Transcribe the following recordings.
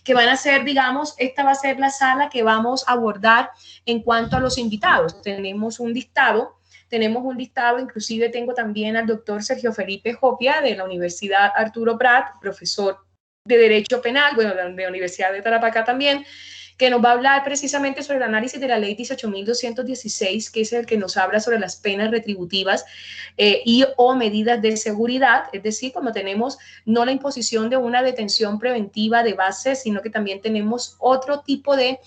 que van a ser, digamos, esta va a ser la sala que vamos a abordar en cuanto a los invitados. Tenemos un listado, inclusive tengo también al doctor Sergio Felipe Jopia de la Universidad Arturo Prat, profesor de Derecho Penal, bueno, de la Universidad de Tarapacá también, que nos va a hablar precisamente sobre el análisis de la ley 18.216, que es el que nos habla sobre las penas retributivas y o medidas de seguridad, es decir, cuando tenemos no la imposición de una detención preventiva de base, sino que también tenemos otro tipo de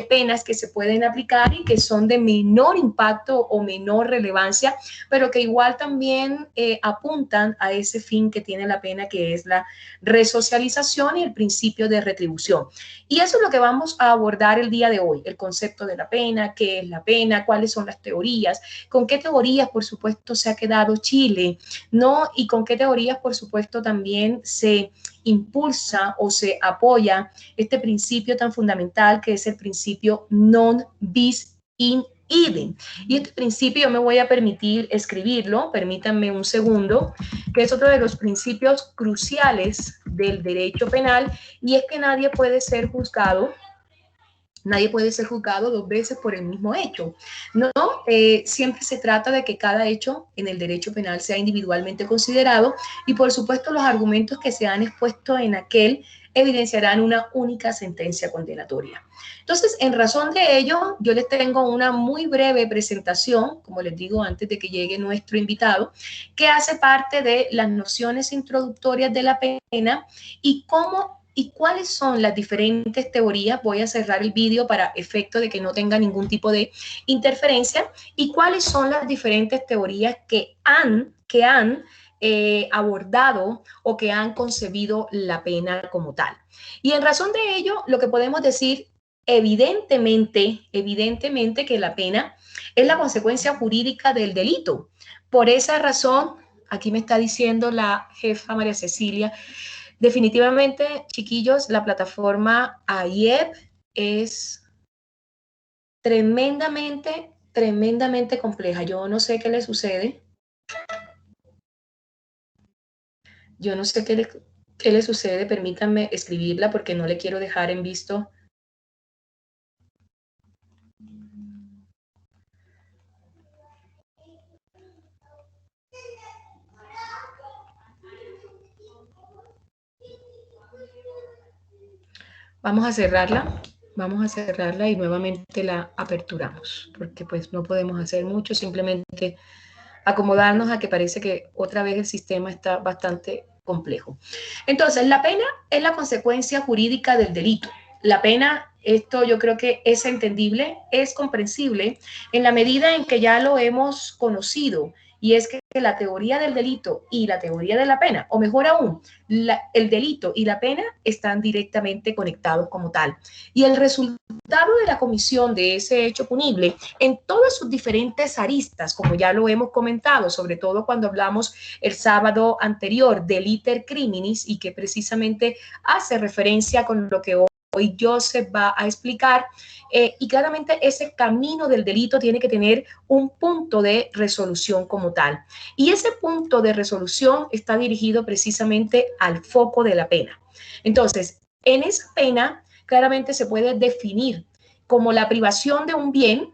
penas que se pueden aplicar y que son de menor impacto o menor relevancia, pero que igual también apuntan a ese fin que tiene la pena, que es la resocialización y el principio de retribución. Y eso es lo que vamos a abordar el día de hoy, el concepto de la pena, qué es la pena, cuáles son las teorías, con qué teorías, por supuesto, se ha quedado Chile, ¿no? Y con qué teorías, por supuesto, también se impulsa o se apoya este principio tan fundamental que es el principio non bis in idem. Y este principio yo me voy a permitir escribirlo, permítanme un segundo, que es otro de los principios cruciales del derecho penal, y es que nadie puede ser juzgado dos veces por el mismo hecho. No, siempre se trata de que cada hecho en el derecho penal sea individualmente considerado y por supuesto los argumentos que se han expuesto en aquel evidenciarán una única sentencia condenatoria. Entonces, en razón de ello, yo les tengo una muy breve presentación, como les digo, antes de que llegue nuestro invitado, que hace parte de las nociones introductorias de la pena y cómo y cuáles son las diferentes teorías. Voy a cerrar el vídeo para efecto de que no tenga ningún tipo de interferencia, y cuáles son las diferentes teorías que han abordado o que han concebido la pena como tal. Y en razón de ello, lo que podemos decir evidentemente que la pena es la consecuencia jurídica del delito. Por esa razón, aquí me está diciendo la jefa María Cecilia, definitivamente, chiquillos, la plataforma AIEP es tremendamente compleja. Yo no sé qué le sucede. Yo no sé qué le sucede. Permítanme escribirla porque no le quiero dejar en visto. Vamos a cerrarla y nuevamente la aperturamos, porque pues no podemos hacer mucho, simplemente acomodarnos a que parece que otra vez el sistema está bastante complejo. Entonces, la pena es la consecuencia jurídica del delito. La pena, esto yo creo que es entendible, es comprensible en la medida en que ya lo hemos conocido, y es que la teoría del delito y la teoría de la pena, o mejor aún, el delito y la pena están directamente conectados como tal. Y el resultado de la comisión de ese hecho punible en todas sus diferentes aristas, como ya lo hemos comentado, sobre todo cuando hablamos el sábado anterior del iter criminis, y que precisamente hace referencia con lo que hoy Joseph va a explicar, y claramente ese camino del delito tiene que tener un punto de resolución como tal. Y ese punto de resolución está dirigido precisamente al foco de la pena. Entonces, en esa pena claramente se puede definir como la privación de un bien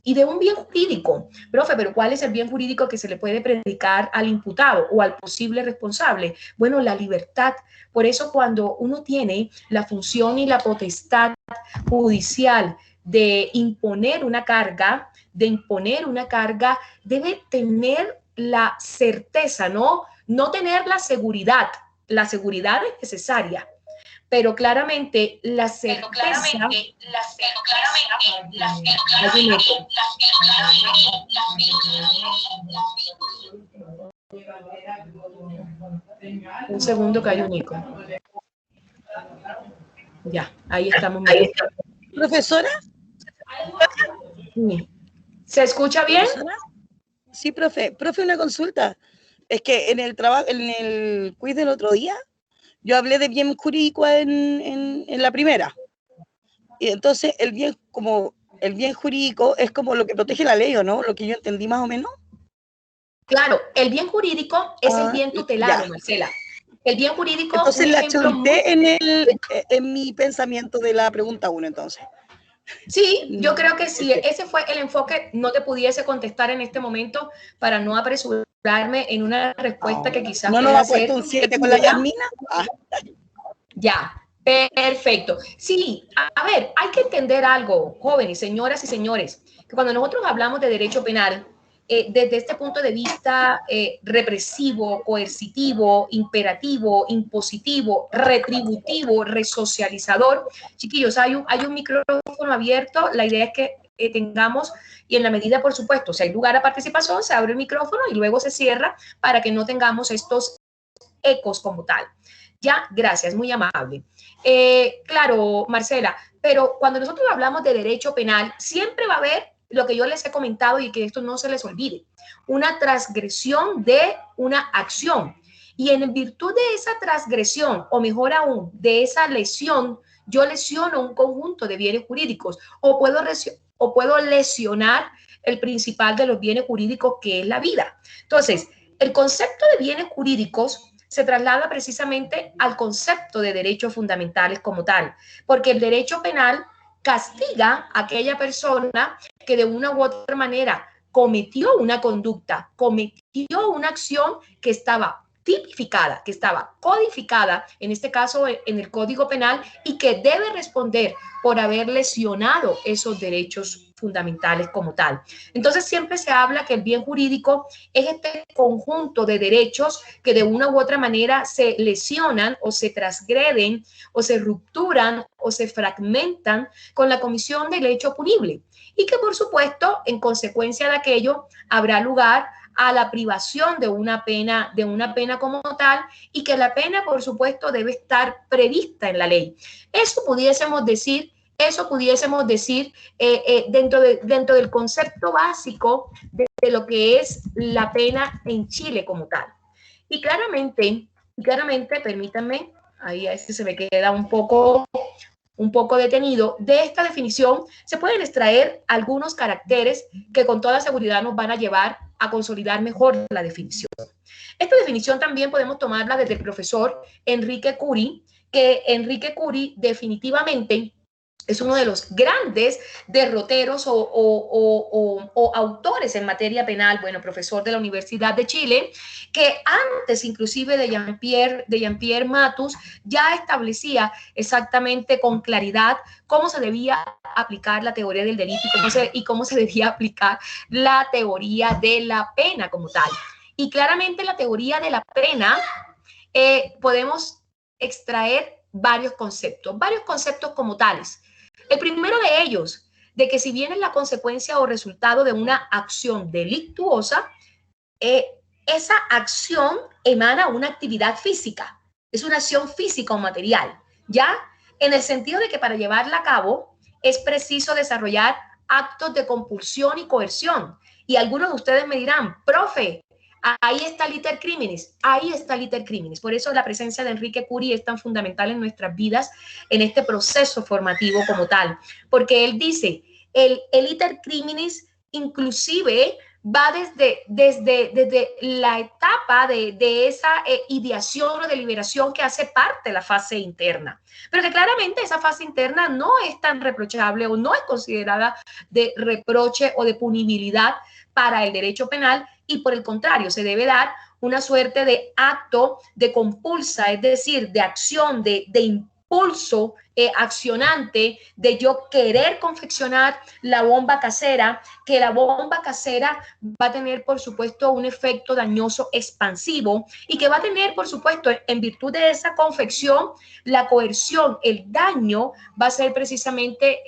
y de un bien jurídico. Profe, pero ¿cuál es el bien jurídico que se le puede predicar al imputado o al posible responsable? Bueno, la libertad. Por eso cuando uno tiene la función y la potestad judicial de imponer una carga, debe tener la certeza, no tener la seguridad. La seguridad es necesaria, pero claramente la certeza. Un segundo que hay un eco. Ya, ahí estamos. ¿Profesora? ¿Se escucha bien? ¿Profesora? Sí, profe. Profe, una consulta. Es que en el trabajo, en el quiz del otro día, yo hablé de bien jurídico en la primera. Y entonces el bien jurídico es como lo que protege la ley, ¿o no? Lo que yo entendí más o menos. Claro, el bien jurídico es el bien tutelado, ya. Marcela. El bien jurídico, entonces un la ejemplo muy... chorité en mi pensamiento de la pregunta 1, entonces. Sí, yo creo que si ese fue el enfoque, no te pudiese contestar en este momento para no apresurarme en una respuesta que quizás ¿No nos pueda ha puesto ser un 7 con la Yasmina? Ah. Ya, perfecto. Sí, a ver, hay que entender algo, jóvenes, señoras y señores, que cuando nosotros hablamos de derecho penal, desde este punto de vista represivo, coercitivo, imperativo, impositivo, retributivo, resocializador, chiquillos, hay un micrófono abierto, la idea es que tengamos, y en la medida, por supuesto, si hay lugar a participación, se abre el micrófono y luego se cierra para que no tengamos estos ecos como tal. Ya, gracias, muy amable. Claro, Marcela, pero cuando nosotros hablamos de derecho penal, siempre va a haber lo que yo les he comentado y que esto no se les olvide, una transgresión de una acción. Y en virtud de esa transgresión, o mejor aún, de esa lesión, yo lesiono un conjunto de bienes jurídicos o puedo lesionar el principal de los bienes jurídicos, que es la vida. Entonces, el concepto de bienes jurídicos se traslada precisamente al concepto de derechos fundamentales como tal, porque el derecho penal castiga a aquella persona que de una u otra manera cometió una conducta, cometió una acción que estaba tipificada, que estaba codificada, en este caso en el Código Penal, y que debe responder por haber lesionado esos derechos fundamentales como tal. Entonces siempre se habla que el bien jurídico es este conjunto de derechos que de una u otra manera se lesionan o se transgreden o se rupturan o se fragmentan con la comisión del hecho punible, y que por supuesto en consecuencia de aquello habrá lugar a la privación de una pena como tal, y que la pena por supuesto debe estar prevista en la ley. Eso pudiésemos decir dentro del concepto básico de lo que es la pena en Chile como tal. Y claramente, permítanme, ahí es que se me queda un poco detenido, de esta definición se pueden extraer algunos caracteres que con toda seguridad nos van a llevar a consolidar mejor la definición. Esta definición también podemos tomarla desde el profesor Enrique Curi, que Enrique Curi definitivamente es uno de los grandes derroteros o autores en materia penal, bueno, profesor de la Universidad de Chile, que antes inclusive de Jean-Pierre Matus ya establecía exactamente con claridad cómo se debía aplicar la teoría del delito y cómo se debía aplicar la teoría de la pena como tal. Y claramente la teoría de la pena podemos extraer varios conceptos como tales. El primero de ellos, de que si bien es la consecuencia o resultado de una acción delictuosa, esa acción emana una actividad física, es una acción física o material, ¿ya? En el sentido de que para llevarla a cabo es preciso desarrollar actos de compulsión y coerción. Y algunos de ustedes me dirán, profe, ahí está liter criminis, ahí está liter criminis. Por eso la presencia de Enrique Curi es tan fundamental en nuestras vidas, en este proceso formativo como tal, porque él dice, el liter criminis inclusive va desde la etapa de esa ideación o deliberación que hace parte de la fase interna, pero que claramente esa fase interna no es tan reprochable o no es considerada de reproche o de punibilidad para el derecho penal, y por el contrario, se debe dar una suerte de acto de compulsa, es decir, de acción, de impulso accionante, de yo querer confeccionar la bomba casera, que la bomba casera va a tener, por supuesto, un efecto dañoso expansivo, y que va a tener, por supuesto, en virtud de esa confección, la coerción, el daño va a ser precisamente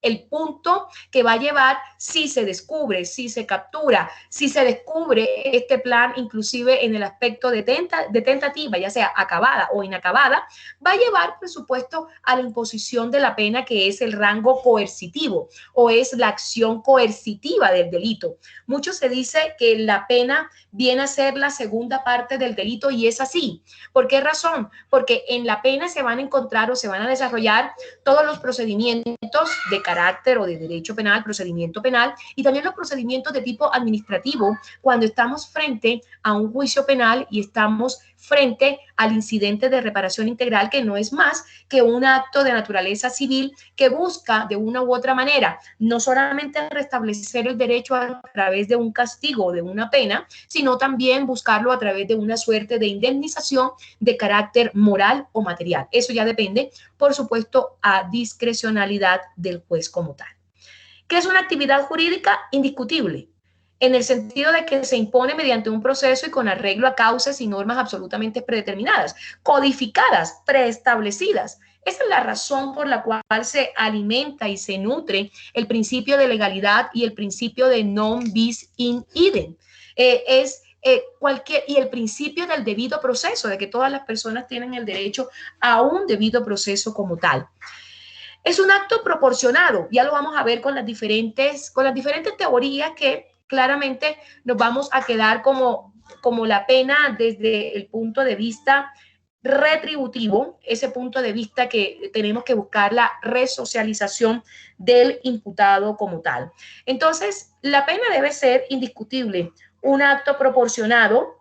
el punto que va a llevar, si se descubre, si se captura, si se descubre este plan, inclusive en el aspecto de tentativa, ya sea acabada o inacabada, va a llevar, por supuesto, a la imposición de la pena, que es el rango coercitivo o es la acción coercitiva del delito. Mucho se dice que la pena viene a ser la segunda parte del delito, y es así. ¿Por qué razón? Porque en la pena se van a encontrar o se van a desarrollar todos los procedimientos de carácter o de derecho penal, procedimiento penal, y también los procedimientos de tipo administrativo cuando estamos frente a un juicio penal y estamos frente al incidente de reparación integral, que no es más que un acto de naturaleza civil que busca de una u otra manera no solamente restablecer el derecho a través de un castigo o de una pena, sino también buscarlo a través de una suerte de indemnización de carácter moral o material. Eso ya depende, por supuesto, a discrecionalidad del juez como tal. ¿Qué es una actividad jurídica? Indiscutible, en el sentido de que se impone mediante un proceso y con arreglo a causas y normas absolutamente predeterminadas, codificadas, preestablecidas. Esa es la razón por la cual se alimenta y se nutre el principio de legalidad y el principio de non bis in idem. Y el principio del debido proceso, de que todas las personas tienen el derecho a un debido proceso como tal. Es un acto proporcionado, ya lo vamos a ver con las diferentes teorías que claramente nos vamos a quedar como la pena desde el punto de vista retributivo, ese punto de vista que tenemos que buscar la resocialización del imputado como tal. Entonces, la pena debe ser indiscutible, un acto proporcionado,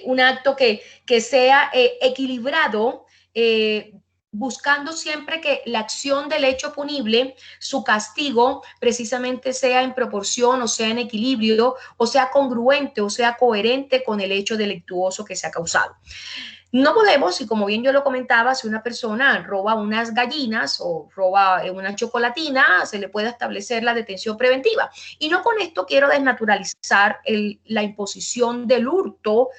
un acto que sea equilibrado, buscando siempre que la acción del hecho punible, su castigo, precisamente sea en proporción o sea en equilibrio o sea congruente o sea coherente con el hecho delictuoso que se ha causado. No podemos, y como bien yo lo comentaba, si una persona roba unas gallinas o roba una chocolatina, se le puede establecer la detención preventiva. Y no con esto quiero desnaturalizar la imposición del hurto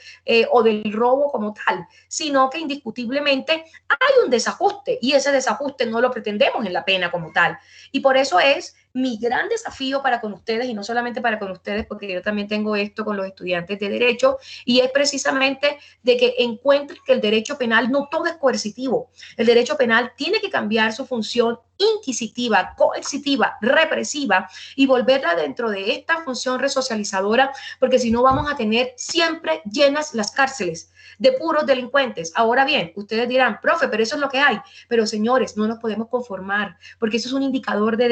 o del robo como tal, sino que indiscutiblemente hay un desajuste y ese desajuste no lo pretendemos en la pena como tal. Y por eso es mi gran desafío para con ustedes, y no solamente para con ustedes, porque yo también tengo esto con los estudiantes de derecho, y es precisamente de que encuentren que el derecho penal no todo es coercitivo. El derecho penal tiene que cambiar su función inquisitiva, coercitiva, represiva y volverla dentro de esta función resocializadora, porque si no vamos a tener siempre llenas las cárceles de puros delincuentes. Ahora bien, ustedes dirán, profe, pero eso es lo que hay. Pero señores, no nos podemos conformar, porque eso es un indicador de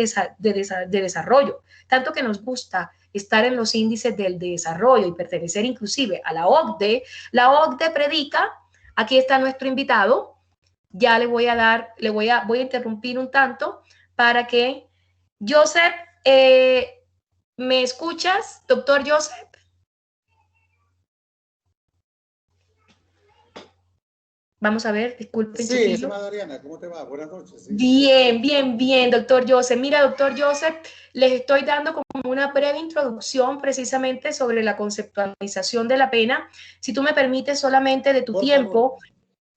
desarrollo. Tanto que nos gusta estar en los índices del desarrollo y pertenecer inclusive a la OCDE. La OCDE predica, aquí está nuestro invitado, ya le voy a dar, voy a interrumpir un tanto para que Joseph, ¿me escuchas, doctor Joseph? Vamos a ver, disculpen. Sí, estimada Adriana, ¿cómo te va? Buenas noches. Sí. Bien, bien, bien, doctor Joseph. Mira, doctor Joseph, les estoy dando como una breve introducción precisamente sobre la conceptualización de la pena. Si tú me permites solamente de tu tiempo,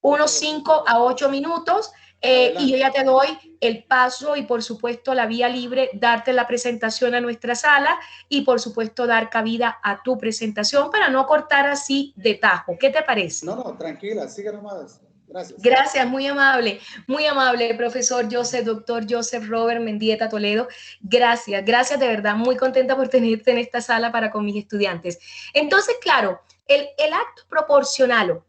unos 5 a 8 minutos, y yo ya te doy el paso y por supuesto la vía libre, darte la presentación a nuestra sala y por supuesto dar cabida a tu presentación para no cortar así de tajo. ¿Qué te parece? No, tranquila, sigue nomás. Gracias. Gracias, muy amable, profesor Joseph, doctor Joseph Robert Mendieta Toledo. Gracias, gracias de verdad, muy contenta por tenerte en esta sala para con mis estudiantes. Entonces, claro, el acto proporcionado,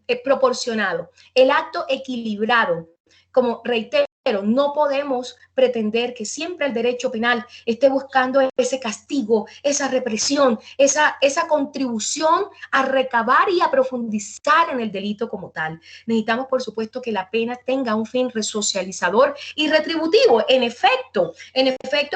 el acto equilibrado, como reitero, no podemos pretender que siempre el derecho penal esté buscando ese castigo, esa represión, esa contribución a recabar y a profundizar en el delito como tal. Necesitamos, por supuesto, que la pena tenga un fin resocializador y retributivo, en efecto,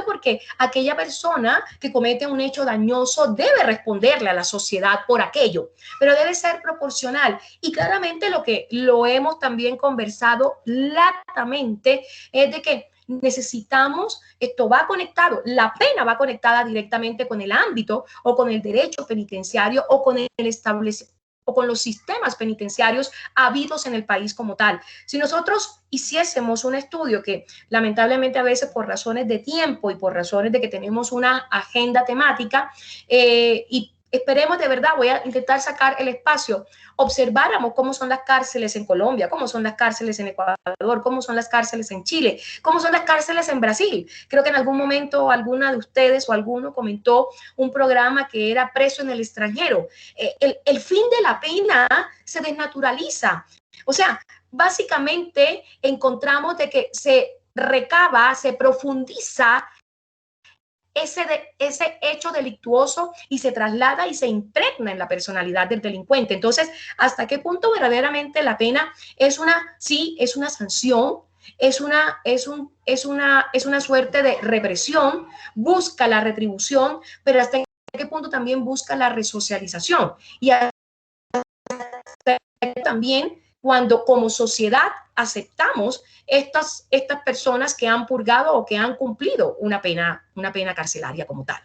porque aquella persona que comete un hecho dañoso debe responderle a la sociedad por aquello, pero debe ser proporcional. Y claramente lo hemos también conversado latamente es de que necesitamos, esto va conectado, la pena va conectada directamente con el ámbito o con el derecho penitenciario o con el establecimiento o con los sistemas penitenciarios habidos en el país como tal. Si nosotros hiciésemos un estudio que lamentablemente a veces por razones de tiempo y por razones de que tenemos una agenda temática y esperemos de verdad, voy a intentar sacar el espacio, observáramos cómo son las cárceles en Colombia, cómo son las cárceles en Ecuador, cómo son las cárceles en Chile, cómo son las cárceles en Brasil. Creo que en algún momento alguna de ustedes o alguno comentó un programa que era Preso en el extranjero. El fin de la pena se desnaturaliza. O sea, básicamente encontramos de que se recaba, se profundiza ese hecho delictuoso y se traslada y se impregna en la personalidad del delincuente. Entonces, ¿hasta qué punto verdaderamente la pena es una, sí, es una sanción, es una suerte de represión, busca la retribución, pero hasta qué punto también busca la resocialización? Y también cuando como sociedad aceptamos estas personas que han purgado o que han cumplido una pena carcelaria como tal.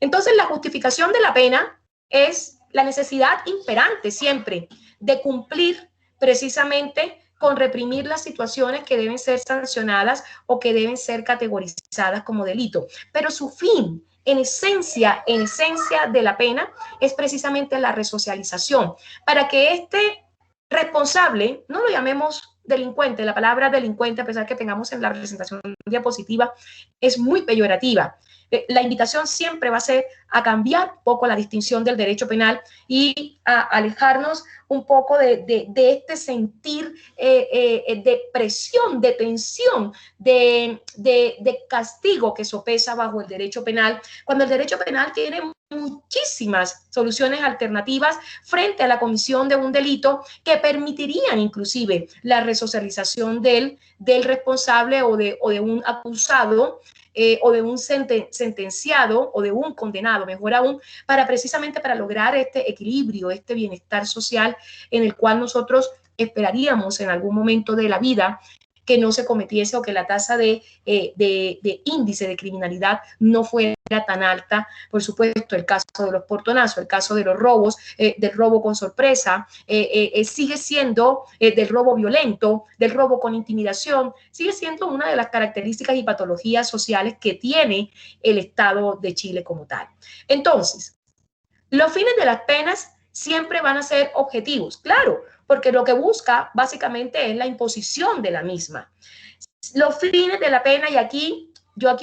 Entonces, la justificación de la pena es la necesidad imperante siempre de cumplir precisamente con reprimir las situaciones que deben ser sancionadas o que deben ser categorizadas como delito. Pero su fin, en esencia de la pena, es precisamente la resocialización, para que este responsable, no lo llamemos delincuente, la palabra delincuente, a pesar que tengamos en la presentación diapositiva, es muy peyorativa. La invitación siempre va a ser a cambiar un poco la distinción del derecho penal y a alejarnos un poco de este sentir de presión, de tensión, de castigo que sopesa bajo el derecho penal, cuando el derecho penal tiene muchísimas soluciones alternativas frente a la comisión de un delito que permitirían inclusive la resocialización del responsable o de un acusado, o de un sentenciado o de un condenado, mejor aún, precisamente para lograr este equilibrio, este bienestar social en el cual nosotros esperaríamos en algún momento de la vida que no se cometiese o que la tasa de índice de criminalidad no fuera tan alta. Por supuesto, el caso de los portonazos, el caso de los robos, del robo con sorpresa, sigue siendo del robo violento, del robo con intimidación, sigue siendo una de las características y patologías sociales que tiene el Estado de Chile como tal. Entonces, los fines de las penas siempre van a ser objetivos, claro, porque lo que busca básicamente es la imposición de la misma. Los fines de la pena, y aquí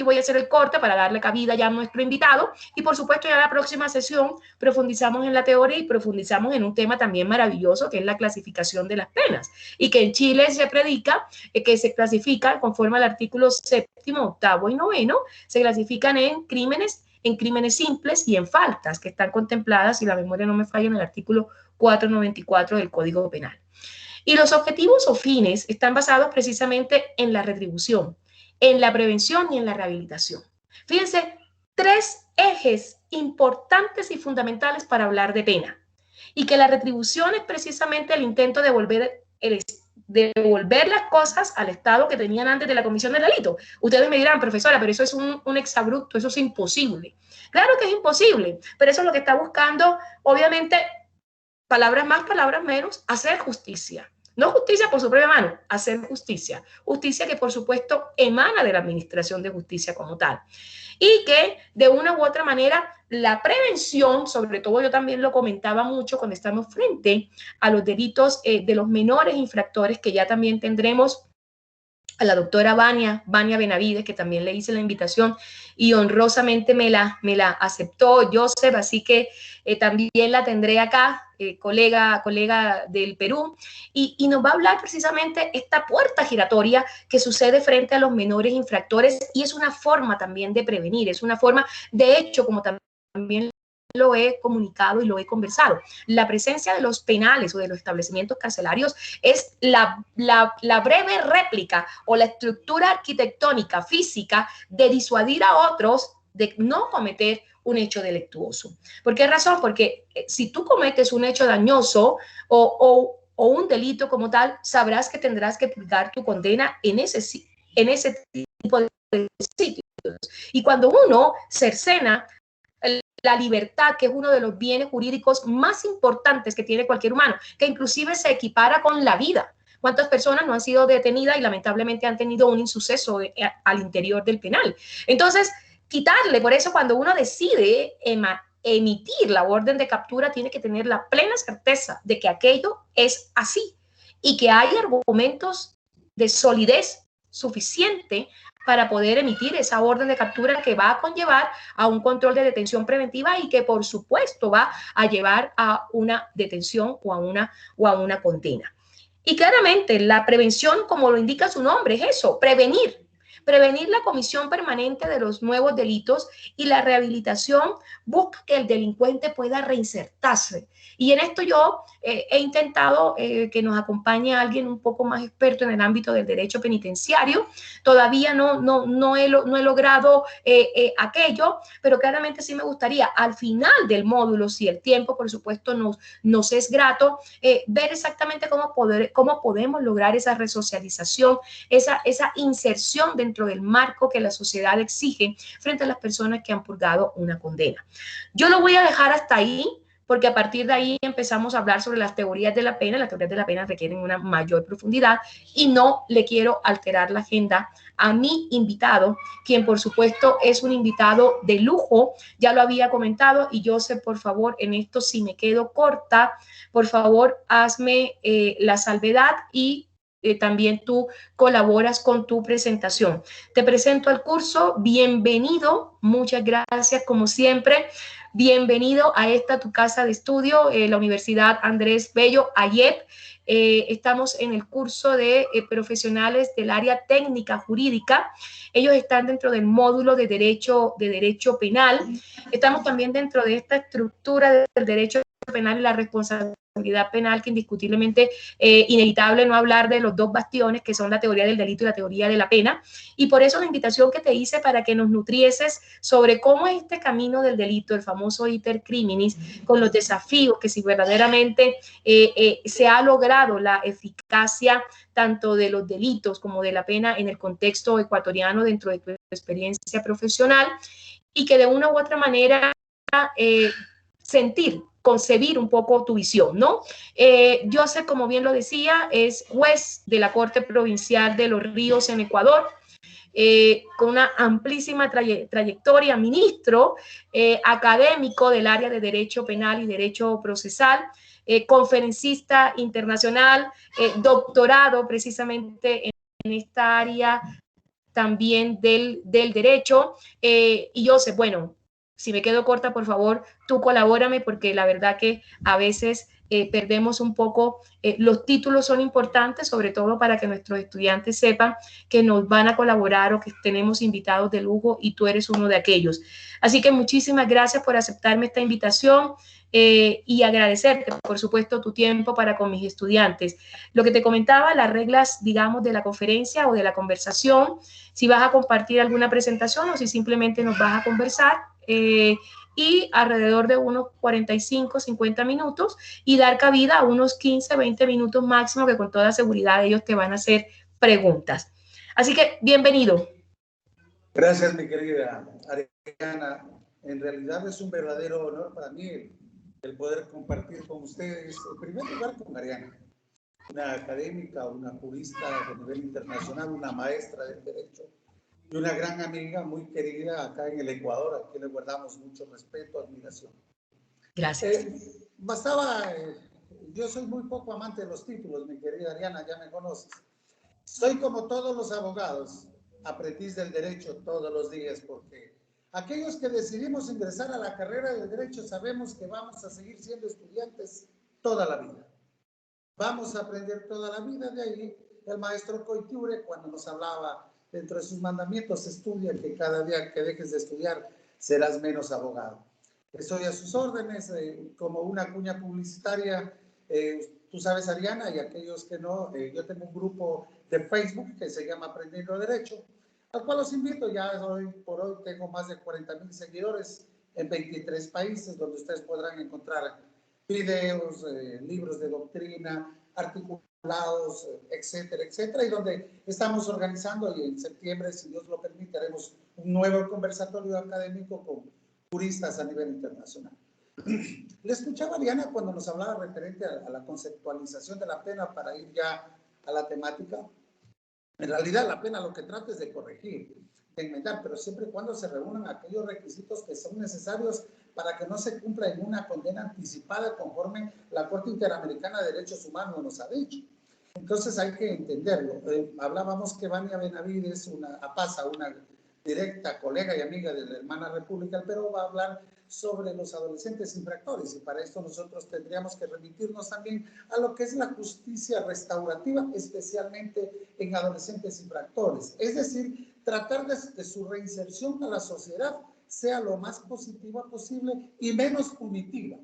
voy a hacer el corte para darle cabida ya a nuestro invitado, y por supuesto ya en la próxima sesión profundizamos en la teoría y profundizamos en un tema también maravilloso que es la clasificación de las penas, y que en Chile se predica, que se clasifica conforme al artículo 7º, 8º y 9º, se clasifican en crímenes simples y en faltas que están contempladas, si la memoria no me falla, en el artículo 494 del Código Penal. Y los objetivos o fines están basados precisamente en la retribución, en la prevención y en la rehabilitación. Fíjense, 3 ejes importantes y fundamentales para hablar de pena. Y que la retribución es precisamente el intento de devolver las cosas al estado que tenían antes de la comisión del delito. Ustedes me dirán, profesora, pero eso es un exabrupto, eso es imposible. Claro que es imposible, pero eso es lo que está buscando, obviamente, palabras más, palabras menos, hacer justicia. No justicia por su propia mano, hacer justicia. Justicia que, por supuesto, emana de la administración de justicia como tal. Y que, de una u otra manera, la prevención, sobre todo yo también lo comentaba mucho cuando estamos frente a los delitos de los menores infractores, que ya también tendremos a la doctora Vania Benavides, que también le hice la invitación y honrosamente me la aceptó Joseph, así que también la tendré acá, colega del Perú, y nos va a hablar precisamente esta puerta giratoria que sucede frente a los menores infractores, y es una forma también de prevenir, es una forma, de hecho, como también lo he comunicado y lo he conversado. La presencia de los penales o de los establecimientos carcelarios es la breve réplica o la estructura arquitectónica, física, de disuadir a otros de no cometer un hecho delictuoso. ¿Por qué razón? Porque si tú cometes un hecho dañoso o un delito como tal, sabrás que tendrás que purgar tu condena en ese tipo de sitios. Y cuando uno cercena la libertad, que es uno de los bienes jurídicos más importantes que tiene cualquier humano, que inclusive se equipara con la vida. ¿Cuántas personas no han sido detenidas y lamentablemente han tenido un insuceso al interior del penal? Entonces, quitarle, por eso cuando uno decide emitir la orden de captura, tiene que tener la plena certeza de que aquello es así y que hay argumentos de solidez suficiente para poder emitir esa orden de captura que va a conllevar a un control de detención preventiva y que, por supuesto, va a llevar a una detención o a una condena. Y claramente la prevención, como lo indica su nombre, es eso, prevenir. Prevenir la comisión permanente de los nuevos delitos y la rehabilitación busca que el delincuente pueda reinsertarse. Y en esto yo he intentado que nos acompañe alguien un poco más experto en el ámbito del derecho penitenciario. Todavía no he logrado aquello, pero claramente sí me gustaría al final del módulo, si el tiempo por supuesto nos es grato, ver exactamente cómo podemos lograr esa resocialización, esa inserción dentro del marco que la sociedad exige frente a las personas que han purgado una condena. Yo lo voy a dejar hasta ahí, porque a partir de ahí empezamos a hablar sobre las teorías de la pena. Las teorías de la pena requieren una mayor profundidad y no le quiero alterar la agenda a mi invitado, quien por supuesto es un invitado de lujo, ya lo había comentado, y Joseph, por favor, en esto si me quedo corta, por favor, hazme la salvedad y también tú colaboras con tu presentación. Te presento al curso, bienvenido, muchas gracias como siempre. Bienvenido a esta tu casa de estudio, la Universidad Andrés Bello, AYEP. Estamos en el curso de profesionales del área técnica jurídica. Ellos están dentro del módulo de derecho penal. Estamos también dentro de esta estructura del derecho penal y la responsabilidad penal, que indiscutiblemente inevitable no hablar de los dos bastiones que son la teoría del delito y la teoría de la pena, y por eso la invitación que te hice para que nos nutrieses sobre cómo es este camino del delito, el famoso iter criminis, con los desafíos que si verdaderamente se ha logrado la eficacia tanto de los delitos como de la pena en el contexto ecuatoriano dentro de tu experiencia profesional, y que de una u otra manera concebir un poco tu visión, ¿no? Joseph, como bien lo decía, es juez de la Corte Provincial de Los Ríos en Ecuador, con una amplísima trayectoria, ministro académico del área de Derecho Penal y Derecho Procesal, conferencista internacional, doctorado precisamente en esta área también del derecho. Y Joseph, bueno, si me quedo corta, por favor, tú colabórame, porque la verdad que a veces perdemos un poco, los títulos son importantes, sobre todo para que nuestros estudiantes sepan que nos van a colaborar o que tenemos invitados de lujo, y tú eres uno de aquellos. Así que muchísimas gracias por aceptarme esta invitación y agradecerte, por supuesto, tu tiempo para con mis estudiantes. Lo que te comentaba, las reglas, digamos, de la conferencia o de la conversación, si vas a compartir alguna presentación o si simplemente nos vas a conversar, y alrededor de unos 45, 50 minutos, y dar cabida a unos 15, 20 minutos máximo, que con toda seguridad ellos te van a hacer preguntas. Así que, bienvenido. Gracias, mi querida Ariana. En realidad es un verdadero honor para mí el poder compartir con ustedes, en primer lugar con Ariana, una académica, una jurista de nivel internacional, una maestra del derecho y una gran amiga muy querida acá en el Ecuador, a quien le guardamos mucho respeto, admiración. Gracias. Yo soy muy poco amante de los títulos, mi querida Ariana, ya me conoces. Soy como todos los abogados, aprendiz del derecho todos los días, porque aquellos que decidimos ingresar a la carrera del derecho sabemos que vamos a seguir siendo estudiantes toda la vida. Vamos a aprender toda la vida. De ahí el maestro Coiture, cuando nos hablaba dentro de sus mandamientos, estudia, que cada día que dejes de estudiar serás menos abogado. Estoy a sus órdenes, como una cuña publicitaria. Tú sabes, Ariana, y aquellos que no, yo tengo un grupo de Facebook que se llama Aprendiendo Derecho, al cual los invito. Ya hoy por hoy tengo más de 40,000 seguidores en 23 países, donde ustedes podrán encontrar videos, libros de doctrina, articulados, etcétera, etcétera, y donde estamos organizando, y en septiembre, si Dios lo permite, haremos un nuevo conversatorio académico con juristas a nivel internacional. Le escuchaba a Ariana cuando nos hablaba referente a la conceptualización de la pena, para ir ya a la temática. En realidad la pena lo que trata es de corregir, de enmendar, pero siempre y cuando se reúnan aquellos requisitos que son necesarios para que no se cumpla en una condena anticipada, conforme la Corte Interamericana de Derechos Humanos nos ha dicho. Entonces hay que entenderlo. Hablábamos que Vania Benavides, una directa colega y amiga de la hermana República del Perú, va a hablar sobre los adolescentes infractores, y para esto nosotros tendríamos que remitirnos también a lo que es la justicia restaurativa, especialmente en adolescentes infractores. Es decir, tratar de su reinserción a la sociedad sea lo más positiva posible y menos punitiva.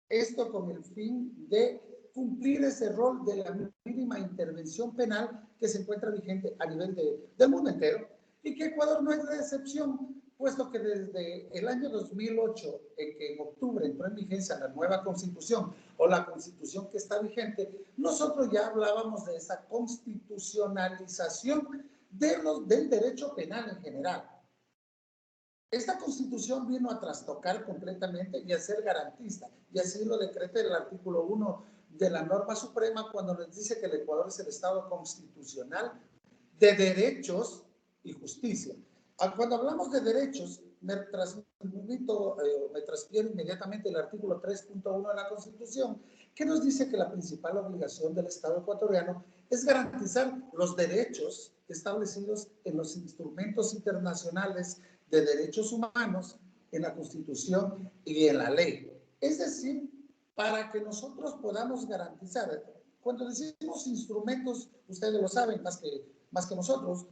Esto con el fin de cumplir ese rol de la mínima intervención penal que se encuentra vigente a nivel del mundo entero, y que Ecuador no es la excepción, puesto que desde el año 2008, en que en octubre entró en vigencia la nueva Constitución, o la Constitución que está vigente, nosotros ya hablábamos de esa constitucionalización del derecho penal en general. Esta Constitución vino a trastocar completamente y a ser garantista, y así lo decreta el artículo 1 de la norma suprema, cuando nos dice que el Ecuador es el Estado constitucional de derechos y justicia. Cuando hablamos de derechos, me transfiero inmediatamente el artículo 3.1 de la Constitución, que nos dice que la principal obligación del Estado ecuatoriano es garantizar los derechos establecidos en los instrumentos internacionales de derechos humanos, en la Constitución y en la ley. Es decir, para que nosotros podamos garantizar, cuando decimos instrumentos, ustedes lo saben más que nosotros,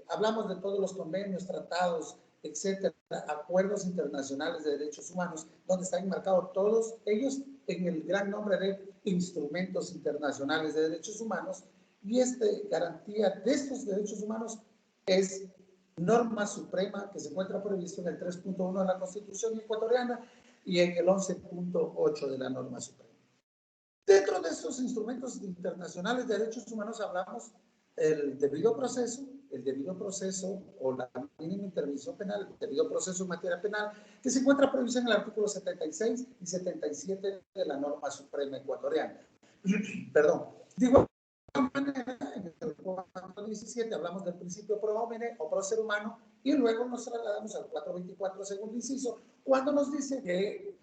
hablamos de todos los convenios, tratados, etcétera, acuerdos internacionales de derechos humanos, donde están enmarcados todos ellos en el gran nombre de instrumentos internacionales de derechos humanos, y esta garantía de estos derechos humanos es norma suprema que se encuentra previsto en el 3.1 de la Constitución ecuatoriana y en el 11.8 de la norma suprema. Dentro de estos instrumentos internacionales de derechos humanos hablamos el debido proceso o la mínima intervención penal, el debido proceso en materia penal, que se encuentra previsto en el artículo 76 y 77 de la norma suprema ecuatoriana. Perdón. Digo, en el 417 hablamos del principio pro homine o pro ser humano, y luego nos trasladamos al 424 segundo inciso, cuando nos dice que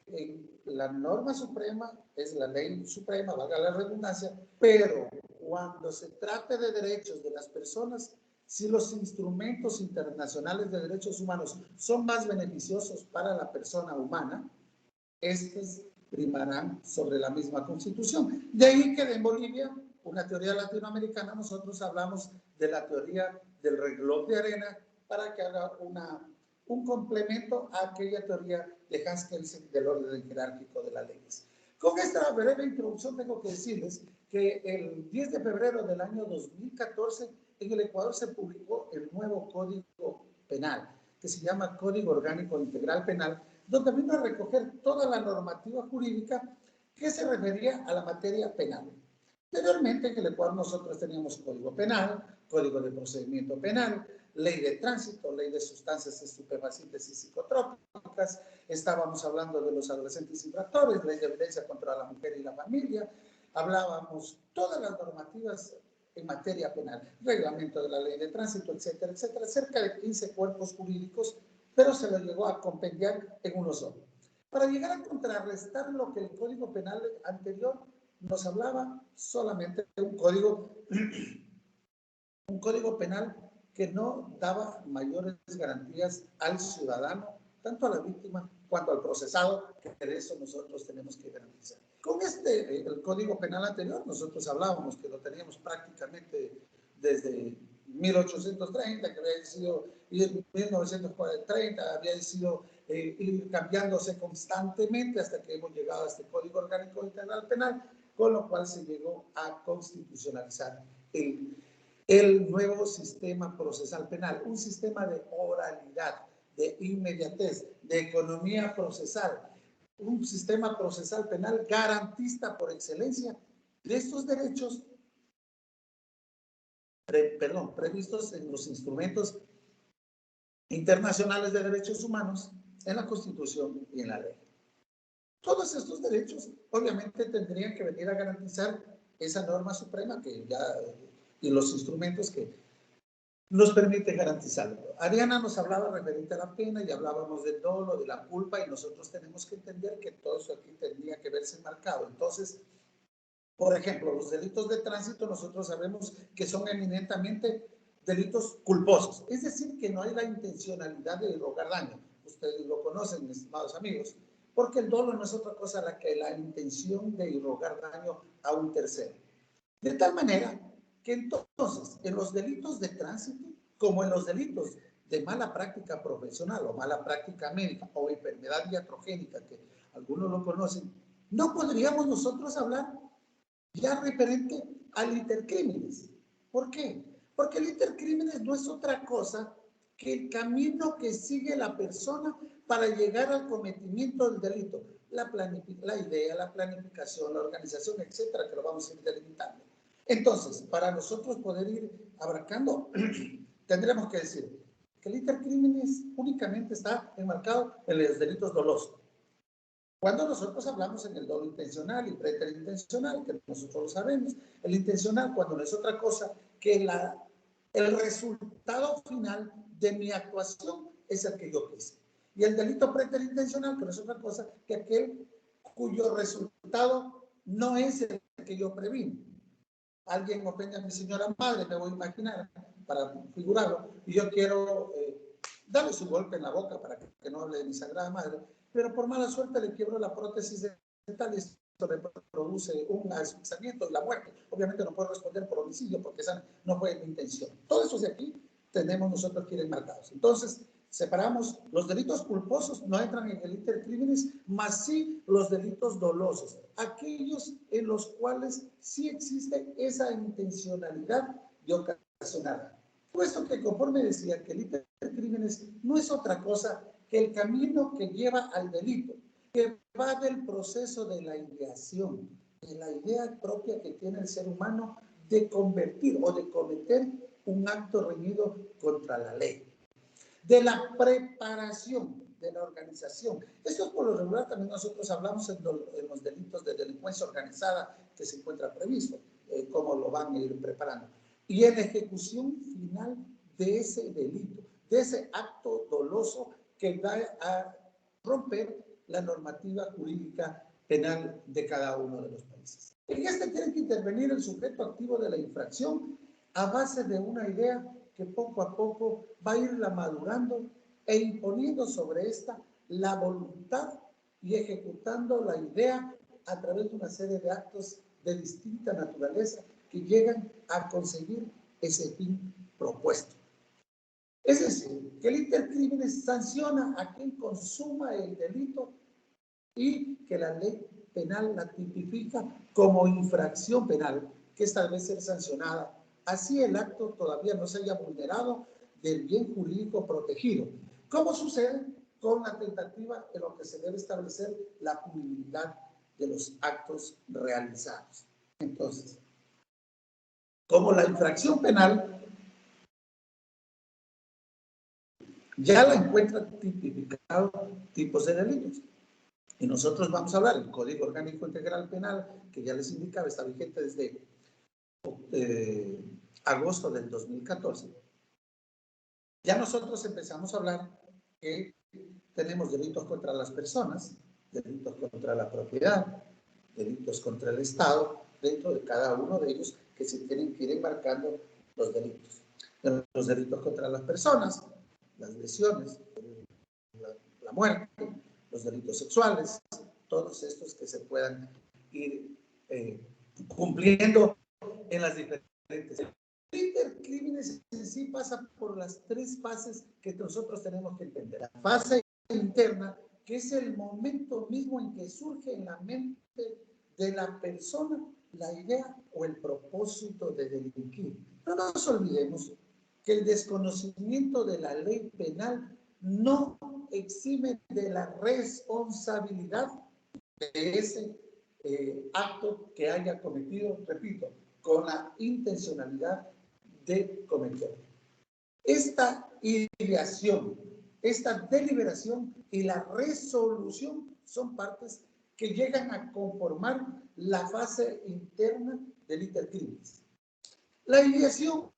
la norma suprema es la ley suprema, valga la redundancia, pero cuando se trate de derechos de las personas, si los instrumentos internacionales de derechos humanos son más beneficiosos para la persona humana, estos primarán sobre la misma Constitución. De ahí que en Bolivia, una teoría latinoamericana, nosotros hablamos de la teoría del reloj de arena para que haga un complemento a aquella teoría de Hans Kelsen del orden jerárquico de las leyes. Con esta breve introducción tengo que decirles que el 10 de febrero del año 2014 en el Ecuador se publicó el nuevo Código Penal, que se llama Código Orgánico Integral Penal, donde vino a recoger toda la normativa jurídica que se refería a la materia penal. Anteriormente en el Ecuador nosotros teníamos Código Penal, Código de Procedimiento Penal, Ley de Tránsito, Ley de Sustancias Estupefacientes y Psicotrópicas, estábamos hablando de los adolescentes infractores, Ley de Violencia contra la Mujer y la Familia, hablábamos todas las normativas en materia penal, reglamento de la Ley de Tránsito, etcétera, etcétera, cerca de 15 cuerpos jurídicos, pero se lo llegó a compendiar en uno solo. Para llegar a contrarrestar lo que el Código Penal anterior nos hablaba solamente de un código penal que no daba mayores garantías al ciudadano, tanto a la víctima cuanto al procesado, que de eso nosotros tenemos que garantizar. Con el Código Penal anterior, nosotros hablábamos que lo teníamos prácticamente desde 1830, que había sido 1930, había sido ir cambiándose constantemente hasta que hemos llegado a este Código Orgánico Integral Penal, con lo cual se llegó a constitucionalizar el nuevo sistema procesal penal, un sistema de oralidad, de inmediatez, de economía procesal, un sistema procesal penal garantista por excelencia de estos derechos previstos en los instrumentos internacionales de derechos humanos, en la Constitución y en la ley. Todos estos derechos obviamente tendrían que venir a garantizar esa norma suprema y los instrumentos que nos permiten garantizarlo. Ariana nos hablaba referente a la pena y hablábamos del dolo, de la culpa, y nosotros tenemos que entender que todo eso aquí tendría que verse marcado. Entonces, por ejemplo, los delitos de tránsito nosotros sabemos que son eminentemente delitos culposos, es decir, que no hay la intencionalidad de rogar daño. ustedes lo conocen, estimados amigos, porque el dolo no es otra cosa que la intención de irrogar daño a un tercero. De tal manera que entonces, en los delitos de tránsito, como en los delitos de mala práctica profesional o mala práctica médica o enfermedad iatrogénica, que algunos lo conocen, no podríamos nosotros hablar ya referente al intercrímenes. ¿Por qué? Porque el intercrímenes no es otra cosa que el camino que sigue la persona para llegar al cometimiento del delito. La idea, la planificación, la organización, etcétera, que lo vamos a ir delimitando. Entonces, para nosotros poder ir abarcando, tendremos que decir que el intercrímenes únicamente está enmarcado en los delitos dolosos. Cuando nosotros hablamos en el dolo intencional y preterintencional, que nosotros lo sabemos, el intencional cuando no es otra cosa que el resultado final de mi actuación es el que yo quise. Y el delito preterintencional, que no es otra cosa que aquel cuyo resultado no es el que yo previno. Alguien ofende a mi señora madre, me voy a imaginar, para figurarlo, y yo quiero darle su golpe en la boca para que no hable de mi sagrada madre, pero por mala suerte le quiebro la prótesis dental y esto me produce un asfixiamiento y la muerte. Obviamente no puedo responder por homicidio porque esa no fue mi intención. Todo eso de aquí tenemos nosotros que ir enmarcados. Entonces, separamos los delitos culposos, no entran en el intercrímenes, más sí los delitos dolosos, aquellos en los cuales sí existe esa intencionalidad de ocasionar. Puesto que conforme decía que el intercrímenes no es otra cosa que el camino que lleva al delito, que va del proceso de la ideación, de la idea propia que tiene el ser humano de convertir o de cometer un acto reñido contra la ley, de la preparación, de la organización. Esto es por lo regular también nosotros hablamos en los delitos de delincuencia organizada que se encuentra previsto, cómo lo van a ir preparando. Y en ejecución final de ese delito, de ese acto doloso que va a romper la normativa jurídica penal de cada uno de los países. En este tiene que intervenir el sujeto activo de la infracción a base de una idea que poco a poco va a irla madurando e imponiendo sobre esta la voluntad y ejecutando la idea a través de una serie de actos de distinta naturaleza que llegan a conseguir ese fin propuesto. Es decir, que el intercrímenes sanciona a quien consuma el delito y que la ley penal la tipifica como infracción penal que establece ser sancionada. Así el acto todavía no se haya vulnerado del bien jurídico protegido. ¿Cómo sucede con la tentativa de lo que se debe establecer la punibilidad de los actos realizados? Entonces, como la infracción penal ya la encuentra tipificado tipos de delitos. Y nosotros vamos a hablar del Código Orgánico Integral Penal, que ya les indicaba, está vigente desde agosto del 2014. Ya nosotros empezamos a hablar que tenemos delitos contra las personas, delitos contra la propiedad, delitos contra el Estado, dentro de cada uno de ellos que se tienen que ir enmarcando los delitos. Los delitos contra las personas, las lesiones, la muerte, los delitos sexuales, todos estos que se puedan ir cumpliendo en las diferentes. El intercrímenes en sí pasa por las tres fases que nosotros tenemos que entender. La fase interna, que es el momento mismo en que surge en la mente de la persona la idea o el propósito de delinquir. No nos olvidemos que el desconocimiento de la ley penal no exime de la responsabilidad de ese acto que haya cometido, repito, con la intencionalidad de cometerlo. Esta ideación, esta deliberación y la resolución son partes que llegan a conformar la fase interna del intercrímenes. La ideación,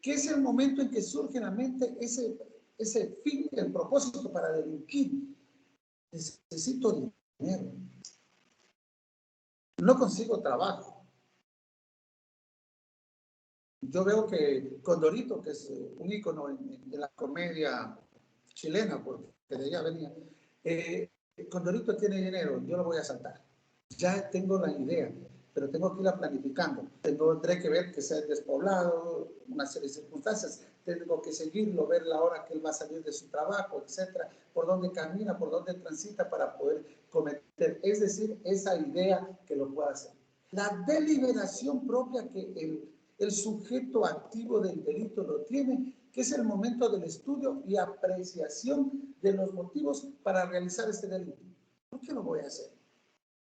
que es el momento en que surge en la mente ese fin, el propósito para delinquir. Necesito dinero. No consigo trabajo. Yo veo que Condorito, que es un ícono en la comedia chilena, porque de allá venía. Condorito tiene dinero, yo lo voy a asaltar. Ya tengo la idea, pero tengo que irla planificando. Tendré que ver que sea despoblado, una serie de circunstancias. Tengo que seguirlo, ver la hora que él va a salir de su trabajo, etcétera, por dónde camina, por dónde transita para poder cometer. Es decir, esa idea que lo pueda hacer. La deliberación propia que el sujeto activo del delito lo tiene, que es el momento del estudio y apreciación de los motivos para realizar este delito. ¿Por qué lo voy a hacer?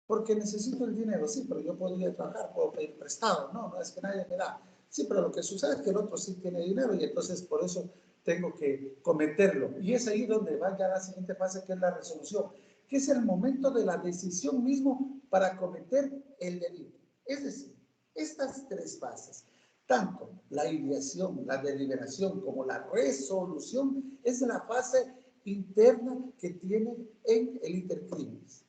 Porque necesito el dinero, sí, pero yo podría trabajar, puedo pedir prestado, no es que nadie me da. Sí, pero lo que sucede es que el otro sí tiene dinero y entonces por eso tengo que cometerlo. Y es ahí donde va ya la siguiente fase, que es la resolución, que es el momento de la decisión mismo para cometer el delito. Es decir, estas tres fases, tanto la ideación, la deliberación como la resolución, es la fase interna que tiene en el intercrímenes.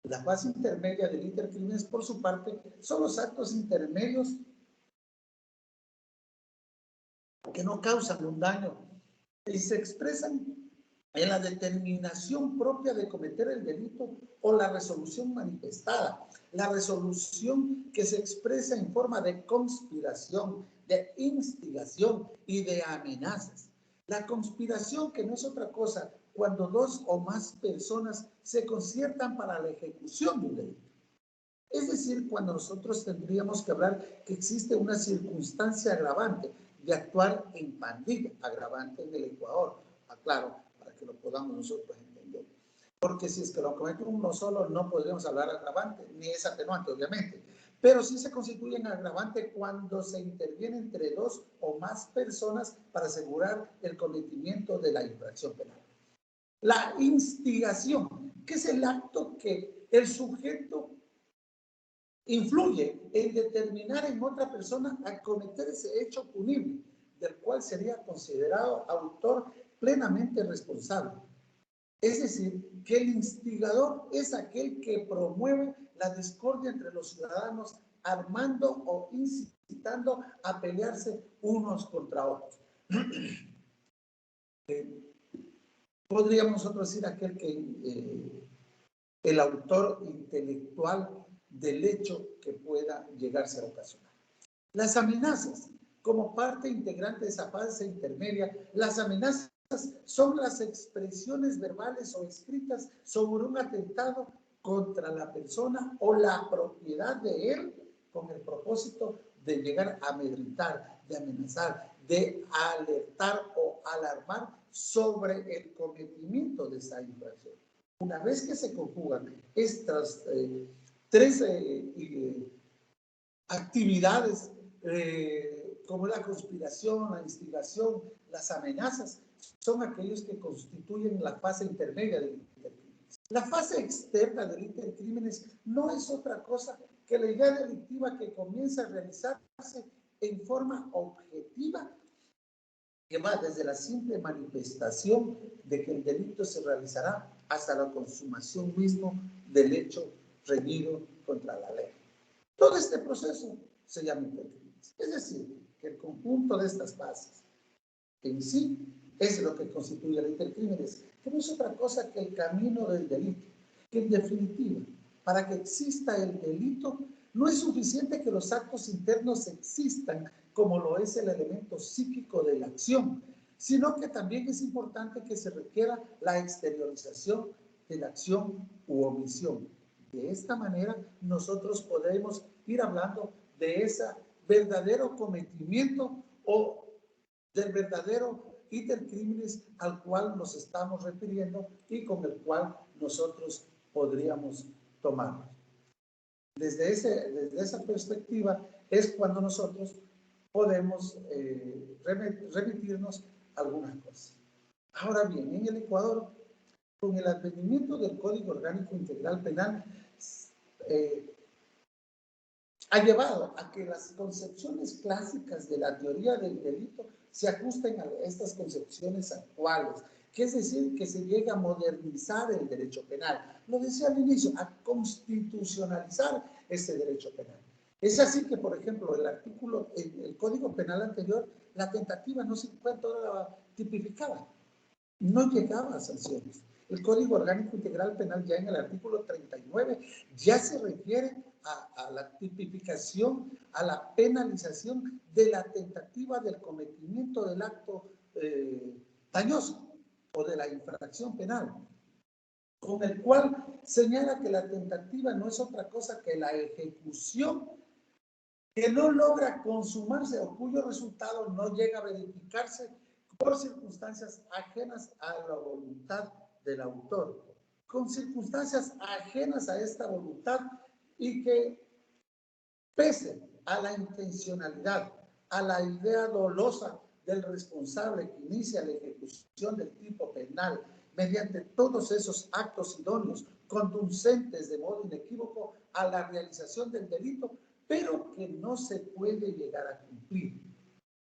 La fase intermedia del intercrímenes, por su parte, son los actos intermedios que no causan un daño y se expresan en la determinación propia de cometer el delito o la resolución manifestada. La resolución que se expresa en forma de conspiración, de instigación y de amenazas. La conspiración, que no es otra cosa cuando dos o más personas se conciertan para la ejecución de un delito. Es decir, cuando nosotros tendríamos que hablar que existe una circunstancia agravante de actuar en pandilla, agravante en el Ecuador, aclaro, para que lo podamos nosotros entender. Porque si es que lo comete uno solo, no podríamos hablar agravante, ni es atenuante, obviamente. Pero sí se constituye en agravante cuando se interviene entre dos o más personas para asegurar el cometimiento de la infracción penal. La instigación, que es el acto que el sujeto influye en determinar en otra persona a cometer ese hecho punible, del cual sería considerado autor plenamente responsable. Es decir, que el instigador es aquel que promueve la discordia entre los ciudadanos, armando o incitando a pelearse unos contra otros. Podríamos nosotros decir aquel que el autor intelectual del hecho que pueda llegarse a ocasionar. Las amenazas, como parte integrante de esa fase intermedia, las amenazas son las expresiones verbales o escritas sobre un atentado contra la persona o la propiedad de él, con el propósito de llegar a amedrentar, de amenazar, de alertar o alarmar sobre el cometimiento de esa infracción. Una vez que se conjugan estas tres actividades, como la conspiración, la instigación, las amenazas, son aquellos que constituyen la fase intermedia del intercrímenes. La fase externa del intercrímenes no es otra cosa que la idea delictiva que comienza a realizarse en forma objetiva, que va desde la simple manifestación de que el delito se realizará hasta la consumación mismo del hecho reñido contra la ley. Todo este proceso se llama intercrímenes. Es decir, que el conjunto de estas fases en sí es lo que constituye el intercrímenes, que no es otra cosa que el camino del delito, que en definitiva, para que exista el delito, no es suficiente que los actos internos existan, como lo es el elemento psíquico de la acción, sino que también es importante que se requiera la exteriorización de la acción u omisión. De esta manera, nosotros podemos ir hablando de ese verdadero cometimiento o del verdadero intercrímenes al cual nos estamos refiriendo y con el cual nosotros podríamos tomarnos. Desde esa perspectiva es cuando nosotros podemos remitirnos a algunas cosas. Ahora bien, en el Ecuador, con el advenimiento del Código Orgánico Integral Penal, ha llevado a que las concepciones clásicas de la teoría del delito se ajusten a estas concepciones actuales, que es decir, que se llega a modernizar el derecho penal. Lo decía al inicio, a constitucionalizar ese derecho penal. Es así que, por ejemplo, el Código Penal anterior, la tentativa no se encuentra tipificada. no llegaba a sanciones. El Código Orgánico Integral Penal ya en el artículo 39 ya se refiere a la tipificación, a la penalización de la tentativa del cometimiento del acto dañoso o de la infracción penal, con el cual señala que la tentativa no es otra cosa que la ejecución que no logra consumarse o cuyo resultado no llega a verificarse por circunstancias ajenas a la voluntad del autor, con circunstancias ajenas a esta voluntad y que pese a la intencionalidad, a la idea dolosa del responsable que inicia la ejecución del tipo penal mediante todos esos actos idóneos, conducentes de modo inequívoco a la realización del delito, pero que no se puede llegar a cumplir.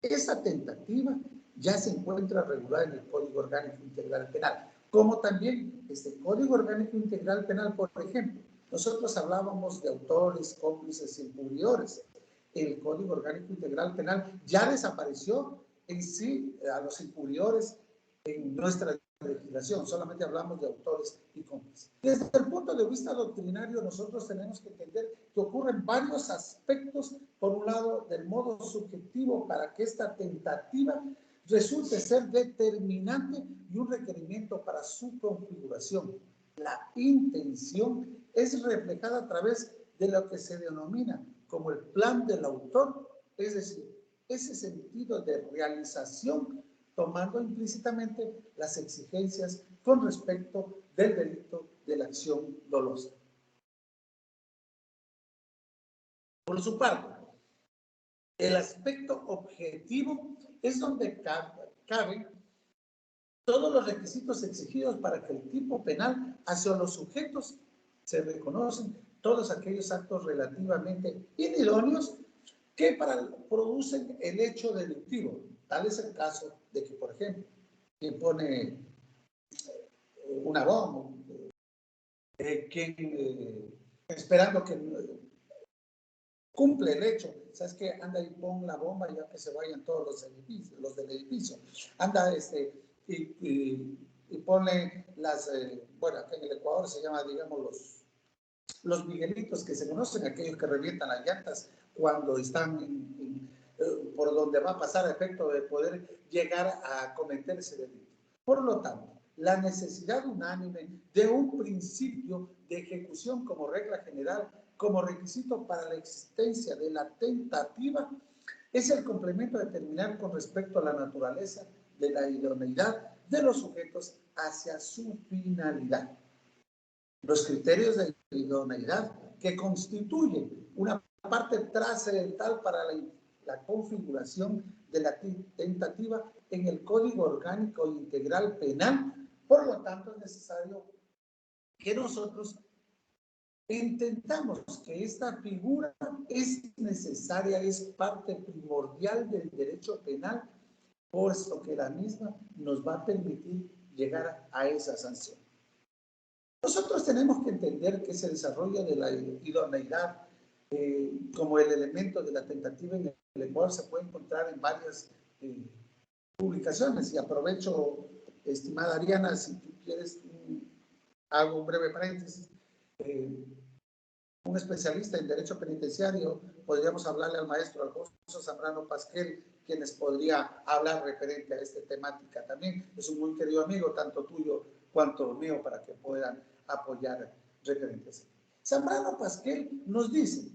Esa tentativa ya se encuentra regulada en el Código Orgánico Integral Penal, como también este Código Orgánico Integral Penal, por ejemplo, nosotros hablábamos de autores, cómplices y encubridores. El Código Orgánico Integral Penal ya desapareció en sí a los encubridores en nuestra legislación, solamente hablamos de autores y cómplices. Desde el punto de vista doctrinario, nosotros tenemos que entender que ocurren varios aspectos, por un lado, del modo subjetivo para que esta tentativa resulte ser determinante y un requerimiento para su configuración. La intención es reflejada a través de lo que se denomina como el plan del autor, es decir, ese sentido de realización tomando implícitamente las exigencias con respecto del delito de la acción dolosa. Por su parte, el aspecto objetivo es donde caben todos los requisitos exigidos para que el tipo penal hacia los sujetos se reconocen todos aquellos actos relativamente inidóneos que producen el hecho delictivo. Tal es el caso de que, por ejemplo, quien pone una bomba, esperando que cumple el hecho, ¿sabes qué? Anda y pon la bomba ya que se vayan todos los del edificio. Anda y pone las, bueno, acá en el Ecuador se llama, digamos, los miguelitos que se conocen, aquellos que revientan las llantas cuando están por donde va a pasar a efecto de poder llegar a cometer ese delito. Por lo tanto, la necesidad unánime de un principio de ejecución como regla general, como requisito para la existencia de la tentativa, es el complemento a determinar con respecto a la naturaleza de la idoneidad de los sujetos hacia su finalidad. Los criterios de idoneidad que constituyen una parte trascendental para la configuración de la tentativa en el Código Orgánico Integral Penal. Por lo tanto, es necesario que nosotros entendamos que esta figura es necesaria, es parte primordial del derecho penal, puesto que la misma nos va a permitir llegar a esa sanción. Nosotros tenemos que entender que ese desarrollo de la idoneidad como el elemento de la tentativa en el Ecuador se puede encontrar en varias publicaciones. Y aprovecho, estimada Ariana, si tú quieres, hago un breve paréntesis. Un especialista en derecho penitenciario, podríamos hablarle al maestro Alfonso Zambrano Pasquel, quienes podría hablar referente a esta temática también. Es un muy querido amigo, tanto tuyo cuanto mío, para que puedan apoyar referentes. Zambrano Pasquel nos dice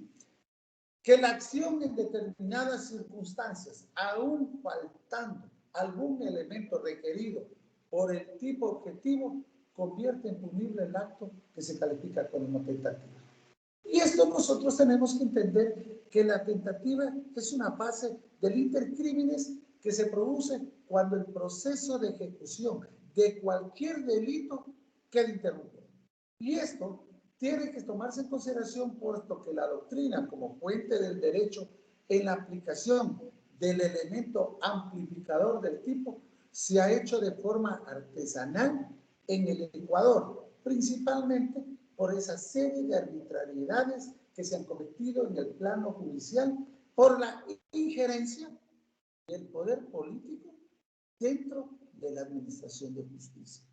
que la acción en determinadas circunstancias, aún faltando algún elemento requerido por el tipo objetivo, convierte en punible el acto que se califica como tentativa. Y esto nosotros tenemos que entender que la tentativa es una fase del intercrímenes que se produce cuando el proceso de ejecución de cualquier delito queda interrumpido. Y esto tiene que tomarse en consideración puesto que la doctrina como fuente del derecho en la aplicación del elemento amplificador del tipo se ha hecho de forma artesanal en el Ecuador, principalmente por esa serie de arbitrariedades que se han cometido en el plano judicial por la injerencia del poder político dentro de la administración de justicia.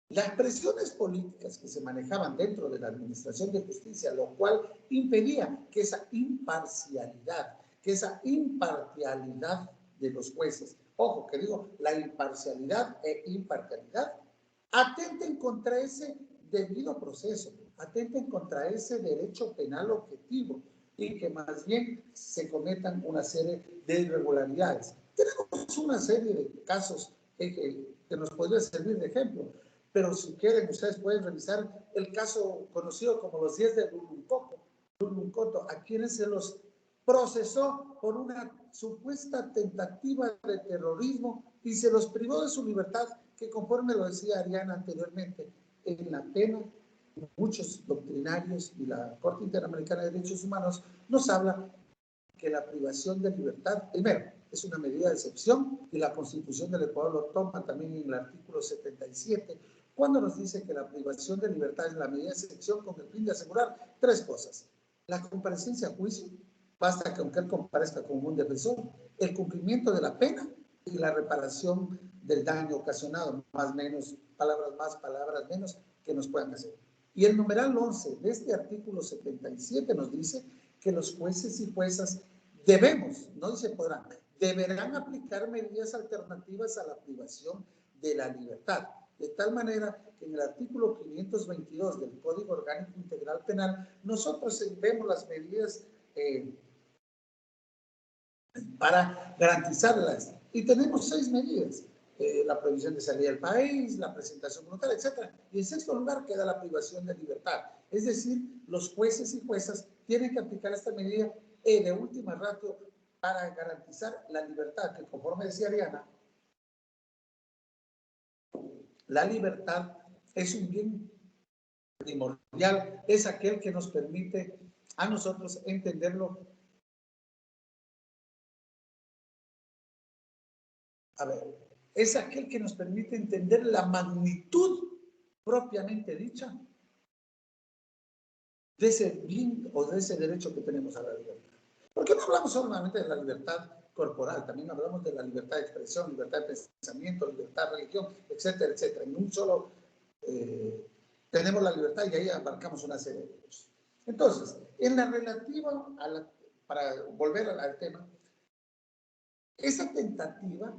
Las presiones políticas que se manejaban dentro de la administración de justicia, lo cual impedía que esa imparcialidad, de los jueces, ojo que digo, la imparcialidad e imparcialidad, atenten contra ese debido proceso, atenten contra ese derecho penal objetivo y que más bien se cometan una serie de irregularidades. Tenemos una serie de casos que nos podría servir de ejemplo, pero si quieren ustedes pueden revisar el caso conocido como los 10 de Luluncoto, a quienes se los procesó por una supuesta tentativa de terrorismo y se los privó de su libertad, que conforme lo decía Ariana anteriormente, en la pena, muchos doctrinarios y la Corte Interamericana de Derechos Humanos nos habla que la privación de libertad, primero, es una medida de excepción y la Constitución del Ecuador lo toma también en el artículo 77, cuando nos dice que la privación de libertad es la medida de excepción con el fin de asegurar tres cosas: la comparecencia a juicio, basta que aunque él comparezca como un defensor, el cumplimiento de la pena y la reparación del daño ocasionado, más menos, palabras más, palabras menos, que nos puedan hacer. Y el numeral 11 de este artículo 77 nos dice que los jueces y juezas debemos, no dice podrán, deberán aplicar medidas alternativas a la privación de la libertad. De tal manera que en el artículo 522 del Código Orgánico Integral Penal, nosotros vemos las medidas para garantizarlas. Y tenemos 6 medidas. La prohibición de salir del país, la presentación voluntaria, etc. Y en sexto lugar queda la privación de libertad. Es decir, los jueces y juezas tienen que aplicar esta medida de última ratio para garantizar la libertad, que conforme decía Ariana, la libertad es un bien primordial, es aquel que nos permite a nosotros entenderlo. A ver, es aquel que nos permite entender la magnitud propiamente dicha de ese bien o de ese derecho que tenemos a la libertad. Porque no hablamos solamente de la libertad corporal, también hablamos de la libertad de expresión, libertad de pensamiento, libertad de religión, etcétera, etcétera. En un solo tenemos la libertad y ahí abarcamos una serie de derechos. Entonces, en la relativa a la, para volver al tema, esa tentativa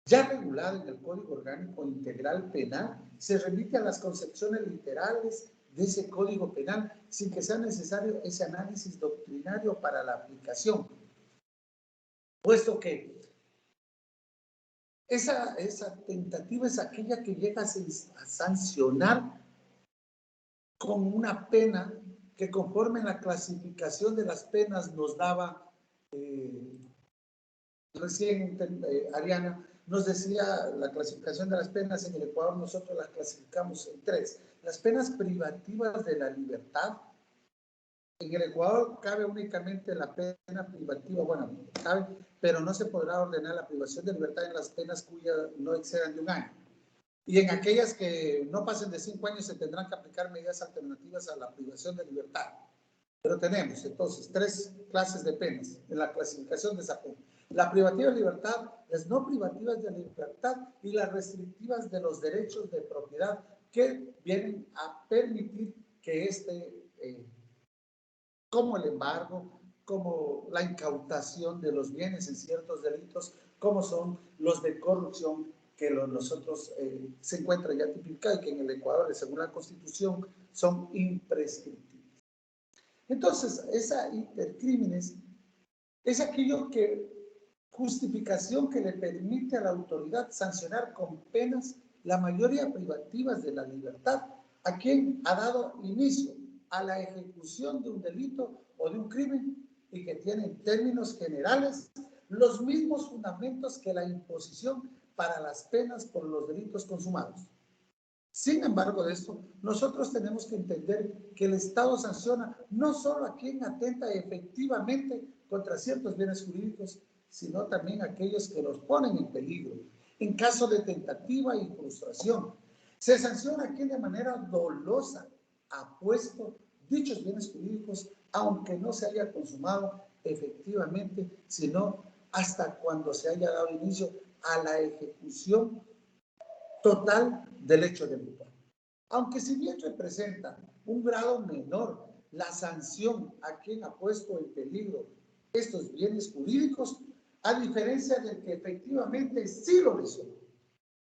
ya regulada en el Código Orgánico Integral Penal se remite a las concepciones literales de ese Código Penal sin que sea necesario ese análisis doctrinario para la aplicación, puesto que esa tentativa es aquella que llega a sancionar con una pena que conforme la clasificación de las penas nos daba recién Ariana nos decía la clasificación de las penas en el Ecuador. Nosotros las clasificamos en 3. Las penas privativas de la libertad. En el Ecuador cabe únicamente la pena privativa, bueno, cabe, pero no se podrá ordenar la privación de libertad en las penas cuyas no excedan de 1 año. Y en aquellas que no pasen de 5 años se tendrán que aplicar medidas alternativas a la privación de libertad. Pero tenemos entonces 3 clases de penas en la clasificación de esa pena: la privativa de libertad, las no privativas de libertad y las restrictivas de los derechos de propiedad, que vienen a permitir que como el embargo, como la incautación de los bienes en ciertos delitos, como son los de corrupción, que nosotros se encuentra ya tipificado y que en el Ecuador, según la Constitución, son imprescriptibles. Entonces, esa intercrímenes es aquello que justificación que le permite a la autoridad sancionar con penas la mayoría privativas de la libertad a quien ha dado inicio a la ejecución de un delito o de un crimen y que tiene en términos generales los mismos fundamentos que la imposición para las penas por los delitos consumados. Sin embargo de esto, nosotros tenemos que entender que el Estado sanciona no solo a quien atenta efectivamente contra ciertos bienes jurídicos, sino también a aquellos que los ponen en peligro. En caso de tentativa y frustración, se sanciona a quien de manera dolosa ha puesto dichos bienes jurídicos, aunque no se haya consumado efectivamente, sino hasta cuando se haya dado inicio a la ejecución total del hecho delictual. Aunque si bien representa un grado menor la sanción a quien ha puesto en peligro estos bienes jurídicos, a diferencia del que efectivamente sí lo hizo.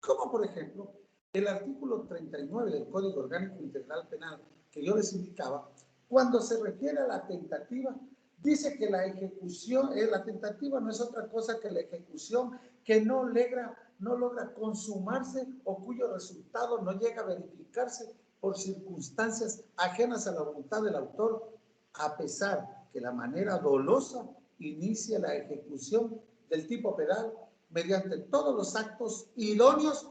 Como por ejemplo, el artículo 39 del Código Orgánico Integral Penal que yo les indicaba, cuando se refiere a la tentativa, dice que la ejecución, la tentativa no es otra cosa que la ejecución que no logra consumarse o cuyo resultado no llega a verificarse por circunstancias ajenas a la voluntad del autor, a pesar que la manera dolosa inicia la ejecución del tipo penal mediante todos los actos idóneos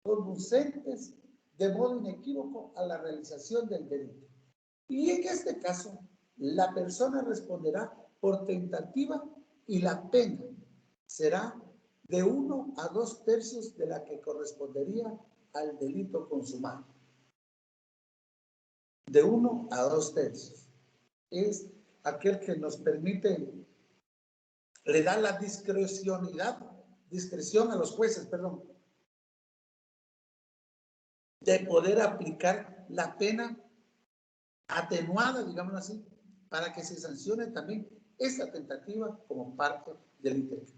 conducentes de modo inequívoco a la realización del delito. Y en este caso, la persona responderá por tentativa y la pena será de 1 a 2 tercios de la que correspondería al delito consumado. De 1 a 2 tercios. Es aquel que nos permite, le da la discreción a los jueces, de poder aplicar la pena atenuada, digámoslo así, para que se sancione también esta tentativa como parte del interés.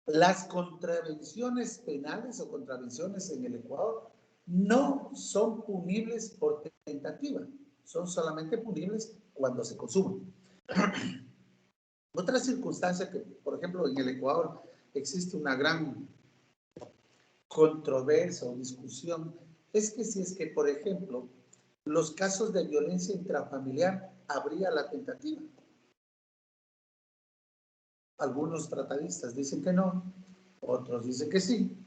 Las contravenciones penales o contravenciones en el Ecuador no son punibles por tentativa, son solamente punibles cuando se consumen. Otra circunstancia que, por ejemplo, en el Ecuador existe una gran controversia o discusión, es que si es que, por ejemplo, los casos de violencia intrafamiliar habría la tentativa. Algunos tratadistas dicen que no, otros dicen que sí.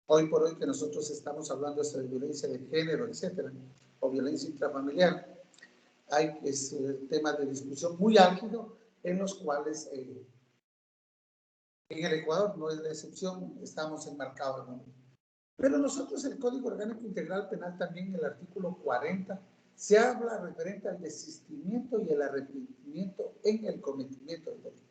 Hoy por hoy que nosotros estamos hablando de violencia de género, etcétera, o violencia intrafamiliar, hay tema de discusión muy álgido en los cuales en el Ecuador no es la excepción, estamos enmarcados, ¿no? Pero nosotros el Código Orgánico Integral Penal también en el artículo 40 se habla referente al desistimiento y el arrepentimiento en el cometimiento del delito.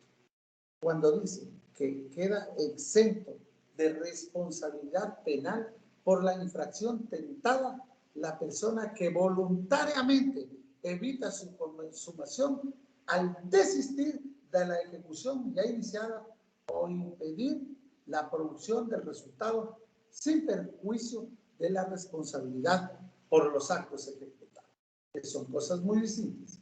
Cuando dice que queda exento de responsabilidad penal por la infracción tentada la persona que voluntariamente evita su consumación al desistir de la ejecución ya iniciada o impedir la producción del resultado sin perjuicio de la responsabilidad por los actos ejecutados, que son cosas muy distintas.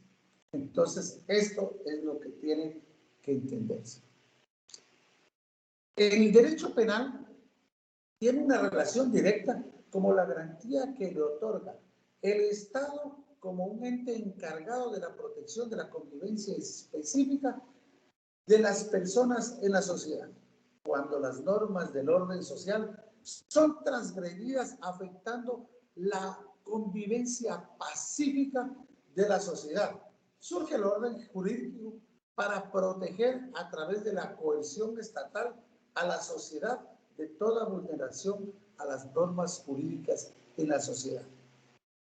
Entonces, esto es lo que tiene que entenderse. El derecho penal tiene una relación directa como la garantía que le otorga el Estado como un ente encargado de la protección de la convivencia específica de las personas en la sociedad, cuando las normas del orden social son transgredidas afectando la convivencia pacífica de la sociedad. Surge el orden jurídico para proteger a través de la coerción estatal a la sociedad de toda vulneración a las normas jurídicas en la sociedad.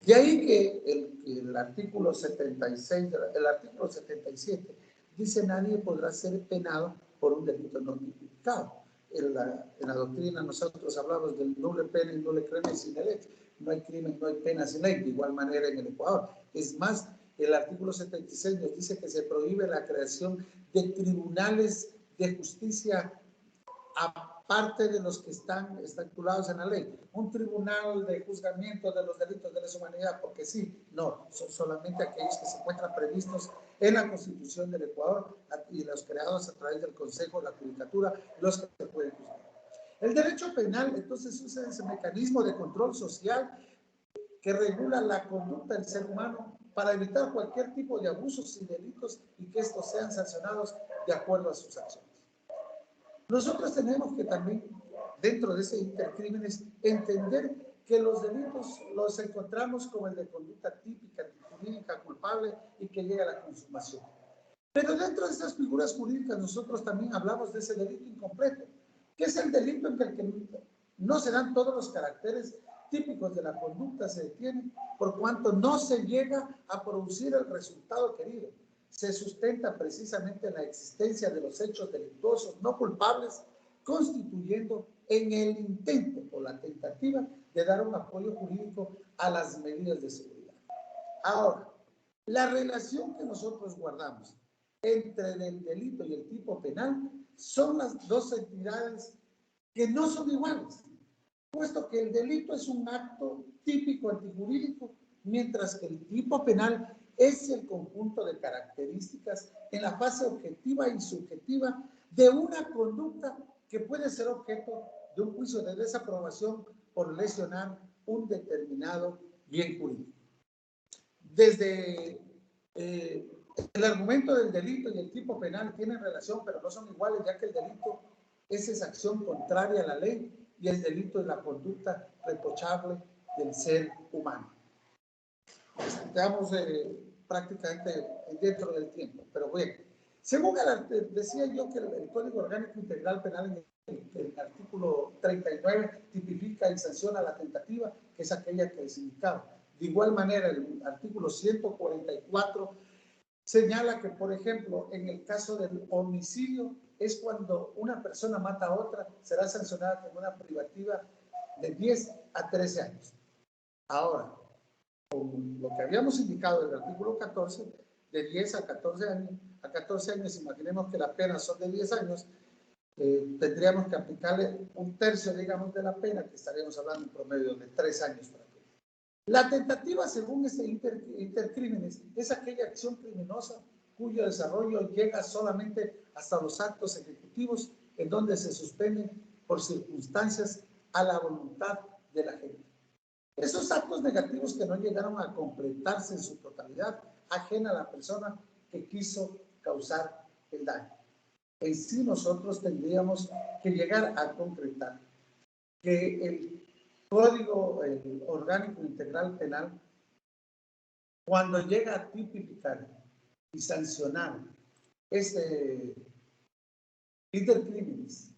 De ahí que el artículo 76, el artículo 77 dice nadie podrá ser penado por un delito no tipificado. En la doctrina nosotros hablamos del nulle pena y nulle crimen sine lege. No hay crimen, no hay pena sin ley. De igual manera en el Ecuador. Es más, el artículo 76 nos dice que se prohíbe la creación de tribunales de justicia aparte de los que están estipulados en la ley. Un tribunal de juzgamiento de los delitos de lesa humanidad, porque sí, no, son solamente aquellos que se encuentran previstos en la Constitución del Ecuador y los creados a través del Consejo de la Judicatura, los que se pueden juzgar. El derecho penal, entonces, usa ese mecanismo de control social que regula la conducta del ser humano para evitar cualquier tipo de abusos y delitos y que estos sean sancionados de acuerdo a sus acciones. Nosotros tenemos que también, dentro de ese intercrímenes, entender que los delitos los encontramos como el de conducta típica, jurídica, culpable y que llega a la consumación. Pero dentro de esas figuras jurídicas nosotros también hablamos de ese delito incompleto, que es el delito en el que no se dan todos los caracteres típicos de la conducta, se detienen por cuanto no se llega a producir el resultado querido. se sustenta precisamente en la existencia de los hechos delictuosos no culpables, constituyendo en el intento o la tentativa de dar un apoyo jurídico a las medidas de seguridad. Ahora, la relación que nosotros guardamos entre el delito y el tipo penal son las dos entidades que no son iguales, puesto que el delito es un acto típico antijurídico, mientras que el tipo penal es el conjunto de características en la fase objetiva y subjetiva de una conducta que puede ser objeto de un juicio de desaprobación por lesionar un determinado bien jurídico. Desde el argumento del delito y el tipo penal tienen relación, pero no son iguales, ya que el delito es esa acción contraria a la ley y el delito es la conducta reprochable del ser humano. Estamos prácticamente dentro del tiempo, pero bueno, según decía yo que el Código Orgánico Integral Penal en el artículo 39 tipifica y sanciona la tentativa, que es aquella que les indicaba. De igual manera, el artículo 144 señala que, por ejemplo, en el caso del homicidio, es cuando una persona mata a otra, será sancionada con una privativa de 10 a 13 años. Ahora, con lo que habíamos indicado del artículo 14, de 10 a 14 años, imaginemos que las penas son de 10 años, tendríamos que aplicarle un tercio, digamos, de la pena, que estaríamos hablando en promedio de 3 años para que. La tentativa, según este intercrímenes, es aquella acción criminosa cuyo desarrollo llega solamente hasta los actos ejecutivos en donde se suspenden por circunstancias a la voluntad de la gente. Esos actos negativos que no llegaron a completarse en su totalidad, ajena a la persona que quiso causar el daño. En sí nosotros tendríamos que llegar a concretar que el Código Orgánico Integral Penal, cuando llega a tipificar y sancionar este intercrímenes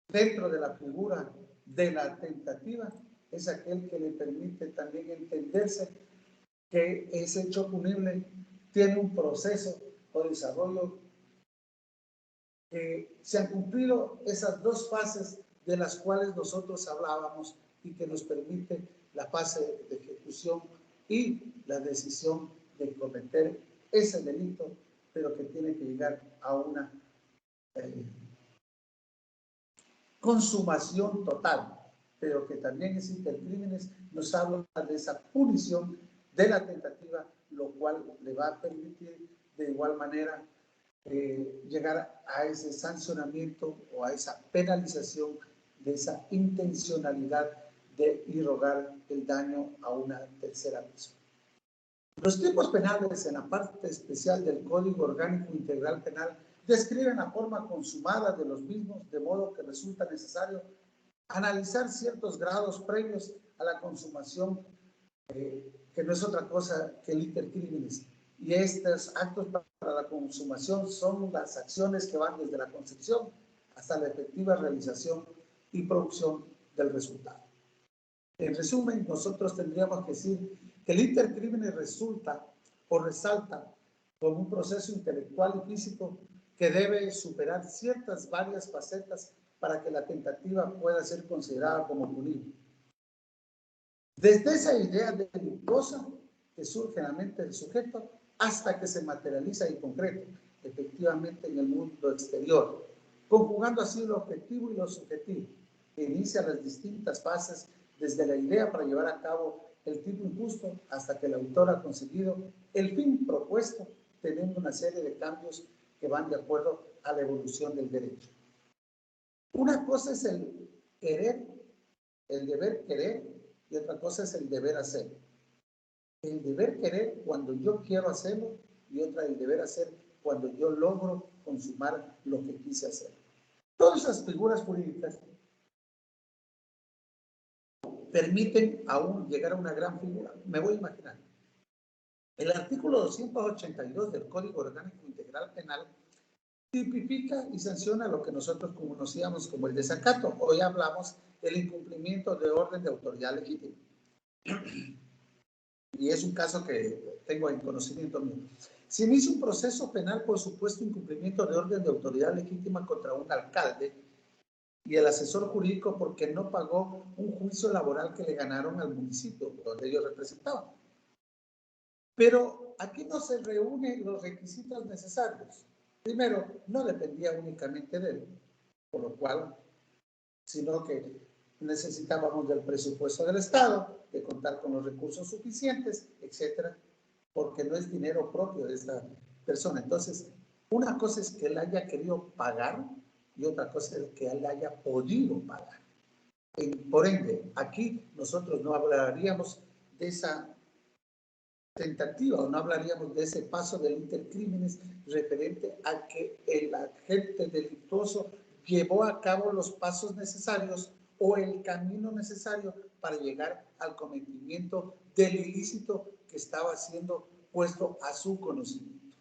dentro de la figura de la tentativa, es aquel que le permite también entenderse que ese hecho punible tiene un proceso o desarrollo que se han cumplido esas dos fases de las cuales nosotros hablábamos y que nos permite la fase de ejecución y la decisión de cometer ese delito, pero que tiene que llegar a una consumación total, pero que también ese intercrímenes nos habla de esa punición de la tentativa, lo cual le va a permitir de igual manera llegar a ese sancionamiento o a esa penalización de esa intencionalidad de irrogar el daño a una tercera persona. Los tipos penales en la parte especial del Código Orgánico Integral Penal describen la forma consumada de los mismos, de modo que resulta necesario analizar ciertos grados previos a la consumación, que no es otra cosa que el intercrímenes. Y estos actos para la consumación son las acciones que van desde la concepción hasta la efectiva realización y producción del resultado. En resumen, nosotros tendríamos que decir que el intercrímenes resulta o resalta como un proceso intelectual y físico que debe superar ciertas varias facetas para que la tentativa pueda ser considerada como punible. Desde esa idea delictuosa que surge en la mente del sujeto hasta que se materializa en concreto, efectivamente en el mundo exterior, conjugando así lo objetivo y lo subjetivo, que inicia las distintas fases desde la idea para llevar a cabo el tipo injusto hasta que el autor ha conseguido el fin propuesto, teniendo una serie de cambios que van de acuerdo a la evolución del derecho. Una cosa es el querer, el deber querer, y otra cosa es el deber hacer. El deber querer cuando yo quiero hacerlo y otra el deber hacer cuando yo logro consumar lo que quise hacer. Todas esas figuras jurídicas permiten aún llegar a una gran figura. Me voy a imaginar. El artículo 282 del Código Orgánico Integral Penal tipifica y sanciona lo que nosotros conocíamos como el desacato. Hoy hablamos del incumplimiento de orden de autoridad legítima. Y es un caso que tengo en conocimiento mío. Se inicia un proceso penal por supuesto incumplimiento de orden de autoridad legítima contra un alcalde y el asesor jurídico porque no pagó un juicio laboral que le ganaron al municipio donde ellos representaban. Pero aquí no se reúnen los requisitos necesarios. Primero, no dependía únicamente de él, por lo cual, sino que necesitábamos del presupuesto del Estado, de contar con los recursos suficientes, etcétera, porque no es dinero propio de esta persona. Entonces, una cosa es que él haya querido pagar y otra cosa es que él haya podido pagar. Por ende, aquí nosotros no hablaríamos de esa tentativa o no hablaríamos de ese paso del intercrímenes referente a que el agente delictuoso llevó a cabo los pasos necesarios o el camino necesario para llegar al cometimiento del ilícito que estaba siendo puesto a su conocimiento.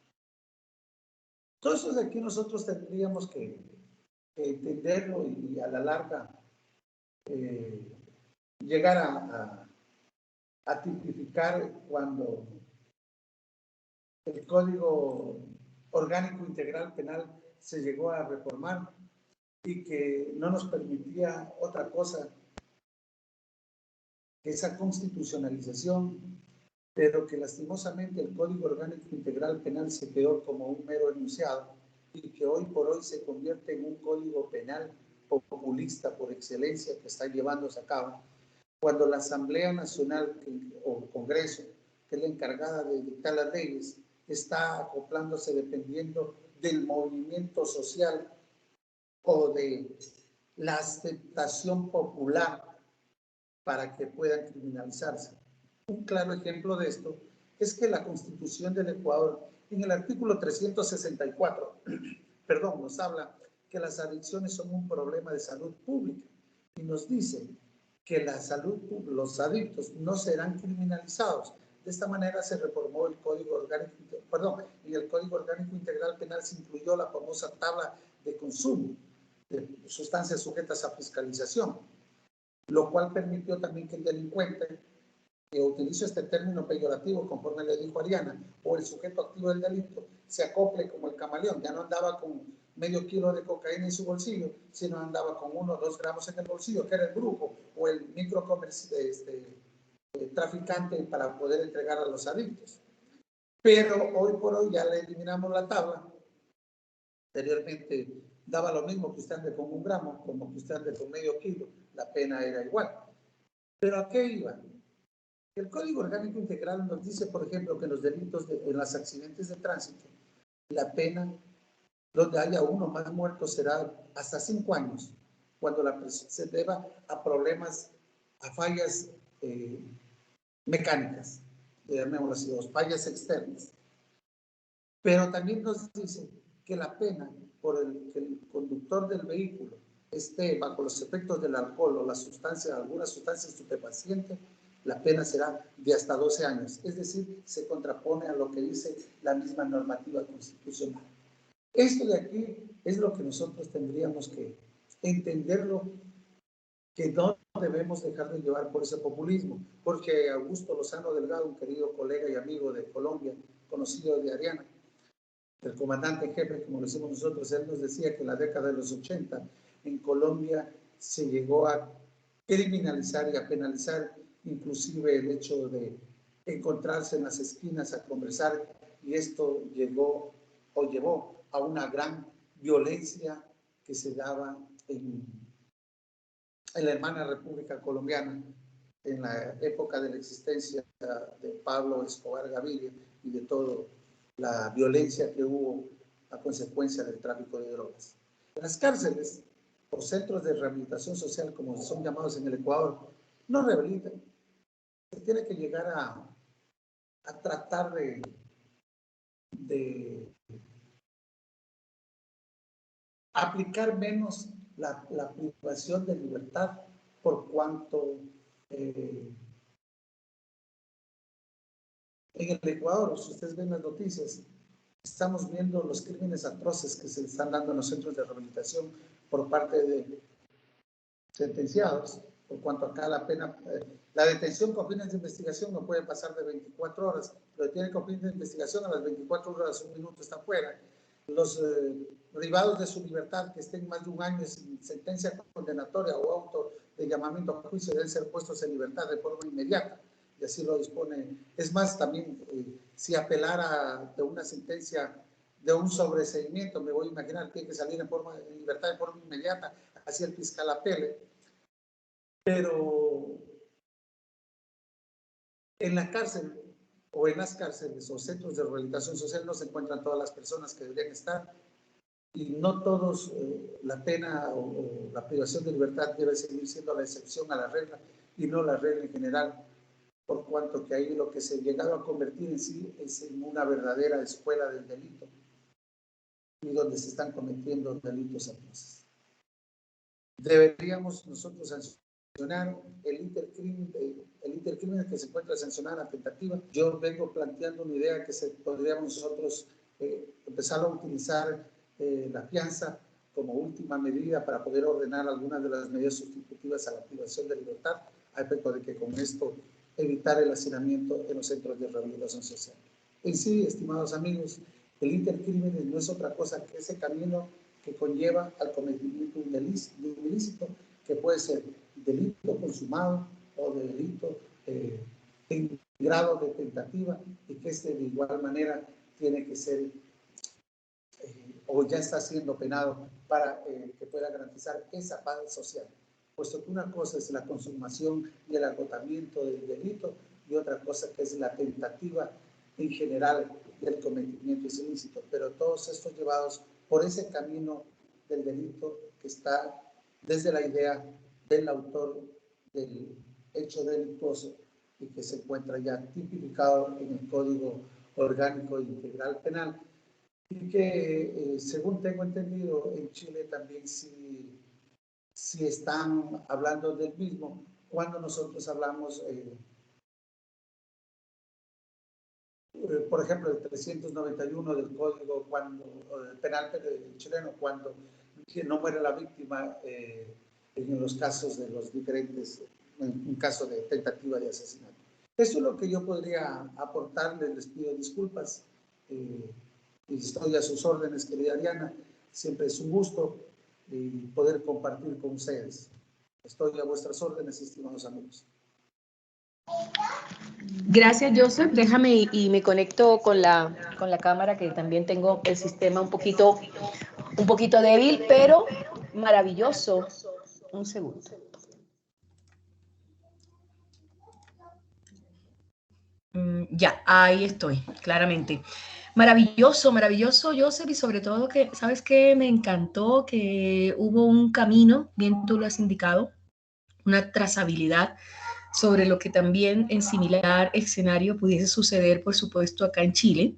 Todo eso de aquí nosotros tendríamos que entenderlo y a la larga llegar a tipificar cuando el Código Orgánico Integral Penal se llegó a reformar y que no nos permitía otra cosa que esa constitucionalización, pero que lastimosamente el Código Orgánico Integral Penal se quedó como un mero enunciado y que hoy por hoy se convierte en un código penal populista por excelencia que está llevándose a cabo, cuando la Asamblea Nacional o Congreso, que es la encargada de dictar las leyes, está acoplándose dependiendo del movimiento social o de la aceptación popular para que puedan criminalizarse. Un claro ejemplo de esto es que la Constitución del Ecuador, en el artículo 364, nos habla que las adicciones son un problema de salud pública y nos dice que la salud, los adictos no serán criminalizados. De esta manera se reformó el Código Orgánico, en el Código Orgánico Integral Penal se incluyó la famosa tabla de consumo de sustancias sujetas a fiscalización, lo cual permitió también que el delincuente, que utilizo este término peyorativo conforme le dijo Ariana, o el sujeto activo del delito, se acople como el camaleón, ya no andaba con medio kilo de cocaína en su bolsillo, sino andaba con 1 o 2 gramos en el bolsillo, que era el brujo o el traficante para poder entregar a los adictos. Pero hoy por hoy ya le eliminamos la tabla. Anteriormente daba lo mismo que usted ande con 1 gramo, como que usted ande con medio kilo, la pena era igual. ¿Pero a qué iba? El Código Orgánico Integral nos dice, por ejemplo, que en los delitos, en los accidentes de tránsito, la pena donde haya 1 o más muertos será hasta 5 años, cuando la presión se deba a problemas, a fallas mecánicas, llamémoslo así, o fallas externas. Pero también nos dice que la pena por que el conductor del vehículo esté bajo los efectos del alcohol o alguna sustancia estupefaciente, la pena será de hasta 12 años. Es decir, se contrapone a lo que dice la misma normativa constitucional. Esto de aquí es lo que nosotros tendríamos que entenderlo, que no debemos dejar de llevar por ese populismo, porque Augusto Lozano Delgado, un querido colega y amigo de Colombia, conocido de Ariana, el comandante en jefe, como lo decimos nosotros, él nos decía que en la década de los 80 en Colombia se llegó a criminalizar y a penalizar inclusive el hecho de encontrarse en las esquinas a conversar, y esto llevó a una gran violencia que se daba en la hermana República Colombiana en la época de la existencia de Pablo Escobar Gaviria y de toda la violencia que hubo a consecuencia del tráfico de drogas. Las cárceles o centros de rehabilitación social, como son llamados en el Ecuador, no rehabilitan. Se tiene que llegar a tratar de aplicar menos la privación de libertad, por cuanto en el Ecuador, si ustedes ven las noticias, estamos viendo los crímenes atroces que se están dando en los centros de rehabilitación por parte de sentenciados, por cuanto acá la pena, la detención con fines de investigación no puede pasar de 24 horas, lo tiene con fin de investigación, a las 24 horas, un minuto está fuera. Los privados de su libertad que estén más de un año sin sentencia condenatoria o auto de llamamiento a juicio deben ser puestos en libertad de forma inmediata, y así lo dispone. Es más, también si apelara de una sentencia de un sobreseimiento, me voy a imaginar, tiene que salir en libertad de forma inmediata, así el fiscal apele. Pero en la cárcel o en las cárceles o centros de rehabilitación social no se encuentran todas las personas que deberían estar, y no todos la pena o la privación de libertad debe seguir siendo la excepción a la regla y no la regla en general, por cuanto que ahí lo que se ha llegado a convertir en sí es en una verdadera escuela del delito y donde se están cometiendo delitos atroces. Deberíamos nosotros sancionar el intercrimen que se encuentra sancionada la tentativa. Yo vengo planteando una idea que podríamos nosotros empezar a utilizar la fianza como última medida para poder ordenar algunas de las medidas sustitutivas a la privación de libertad, a efecto de que con esto evitar el hacinamiento en los centros de rehabilitación social. En sí, estimados amigos, el intercrimen no es otra cosa que ese camino que conlleva al cometimiento de un ilícito, que puede ser delito consumado o de delito en grado de tentativa, y que de igual manera tiene que ser o ya está siendo penado para que pueda garantizar esa paz social, puesto que una cosa es la consumación y el agotamiento del delito y otra cosa que es la tentativa en general del cometimiento ilícito, pero todos estos llevados por ese camino del delito que está desde la idea del autor del hecho delictuoso y que se encuentra ya tipificado en el Código Orgánico Integral Penal, y que según tengo entendido en Chile también sí están hablando del mismo cuando nosotros hablamos por ejemplo, el 391 del Código Penal chileno, cuando no muere la víctima en los casos de los diferentes, en un caso de tentativa de asesinato. Eso es lo que yo podría aportarles. Les pido disculpas y estoy a sus órdenes, querida Ariana. Siempre es un gusto poder compartir con ustedes. Estoy a vuestras órdenes, estimados amigos. Gracias, Joseph. Déjame y me conecto con la cámara, que también tengo el sistema un poquito débil, pero maravilloso. Un segundo. Ya, ahí estoy, claramente. Maravilloso, maravilloso, Joseph, y sobre todo que, ¿sabes qué? Me encantó que hubo un camino, bien tú lo has indicado, una trazabilidad sobre lo que también en similar escenario pudiese suceder, por supuesto, acá en Chile,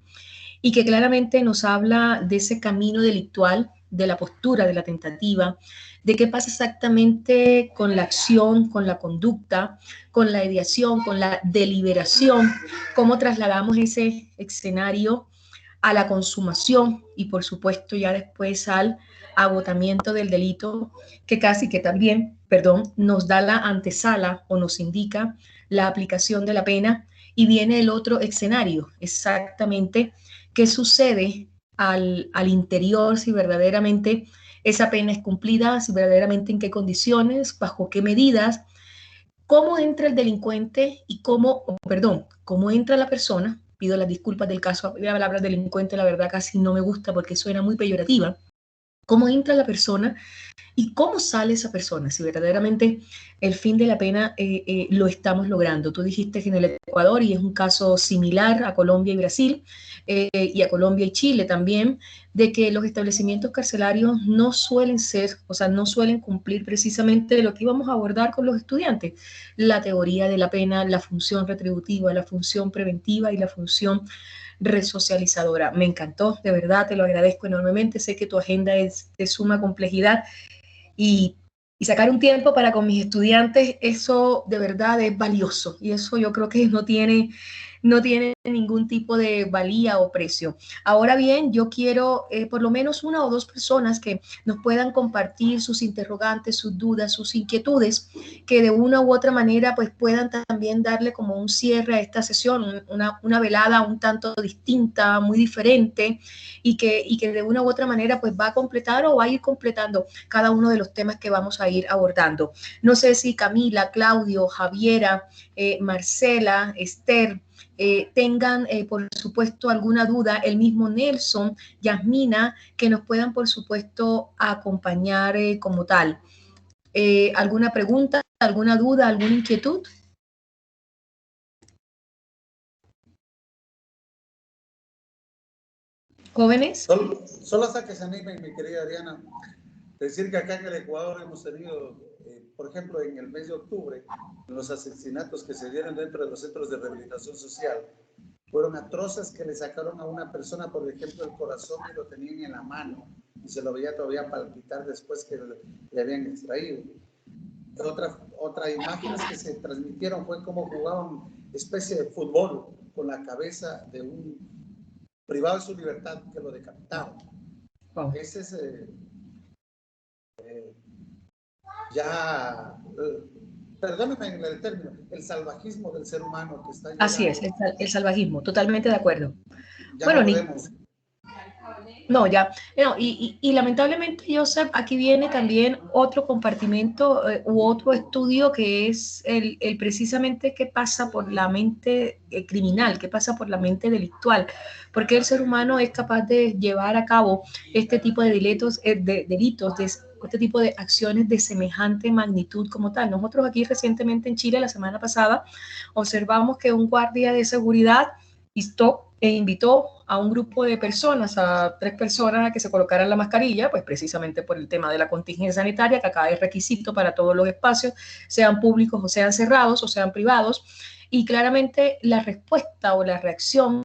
y que claramente nos habla de ese camino delictual, de la postura, de la tentativa, de qué pasa exactamente con la acción, con la conducta, con la ideación, con la deliberación, cómo trasladamos ese escenario a la consumación y por supuesto ya después al agotamiento del delito, que casi que también, nos da la antesala o nos indica la aplicación de la pena, y viene el otro escenario, exactamente qué sucede al interior, si verdaderamente esa pena es cumplida, si verdaderamente en qué condiciones, bajo qué medidas, cómo entra el delincuente y cómo entra la persona. Pido las disculpas del caso, la palabra delincuente la verdad casi no me gusta porque suena muy peyorativa. Cómo entra la persona y cómo sale esa persona, si verdaderamente el fin de la pena lo estamos logrando. Tú dijiste que en el Ecuador, y es un caso similar a Colombia y Brasil, y a Colombia y Chile también, de que los establecimientos carcelarios no suelen ser, o sea, no suelen cumplir precisamente lo que íbamos a abordar con los estudiantes, la teoría de la pena, la función retributiva, la función preventiva y la función resocializadora. Me encantó, de verdad, te lo agradezco enormemente. Sé que tu agenda es de suma complejidad, y sacar un tiempo para con mis estudiantes, eso de verdad es valioso, y eso yo creo que no tiene no tiene ningún tipo de valía o precio. Ahora bien, yo quiero por lo menos una o dos personas que nos puedan compartir sus interrogantes, sus dudas, sus inquietudes, que de una u otra manera pues puedan también darle como un cierre a esta sesión, una velada un tanto distinta, muy diferente, y que de una u otra manera pues va a completar o va a ir completando cada uno de los temas que vamos a ir abordando. No sé si Camila, Claudio, Javiera, Marcela, Esther, tengan, por supuesto, alguna duda, el mismo Nelson, Yasmina, que nos puedan, por supuesto, acompañar como tal. ¿Alguna pregunta, alguna duda, alguna inquietud? ¿Jóvenes? Solo hasta que se animen, mi querida Ariana. Decir que acá en el Ecuador hemos tenido, por ejemplo, en el mes de octubre, los asesinatos que se dieron dentro de los centros de rehabilitación social fueron atroces, que le sacaron a una persona, por ejemplo, el corazón y lo tenían en la mano y se lo veía todavía palpitar después que le habían extraído. Otra imágenes que se transmitieron fue cómo jugaban especie de fútbol con la cabeza de un privado de su libertad que lo decapitaron. Wow. Ese es perdóneme en el término, el salvajismo del ser humano que está llegando. Así es, el salvajismo, totalmente de acuerdo. Ya bueno, no podemos. No, ya, no, y lamentablemente, Joseph, aquí viene también otro compartimento u otro estudio que es el precisamente qué pasa por la mente criminal, qué pasa por la mente delictual, porque el ser humano es capaz de llevar a cabo este tipo de delitos, este tipo de acciones de semejante magnitud como tal. Nosotros aquí recientemente en Chile, la semana pasada, observamos que un guardia de seguridad invitó a un grupo de personas, a 3 personas, a que se colocaran la mascarilla, pues precisamente por el tema de la contingencia sanitaria, que acá es requisito para todos los espacios, sean públicos o sean cerrados o sean privados, y claramente la respuesta o la reacción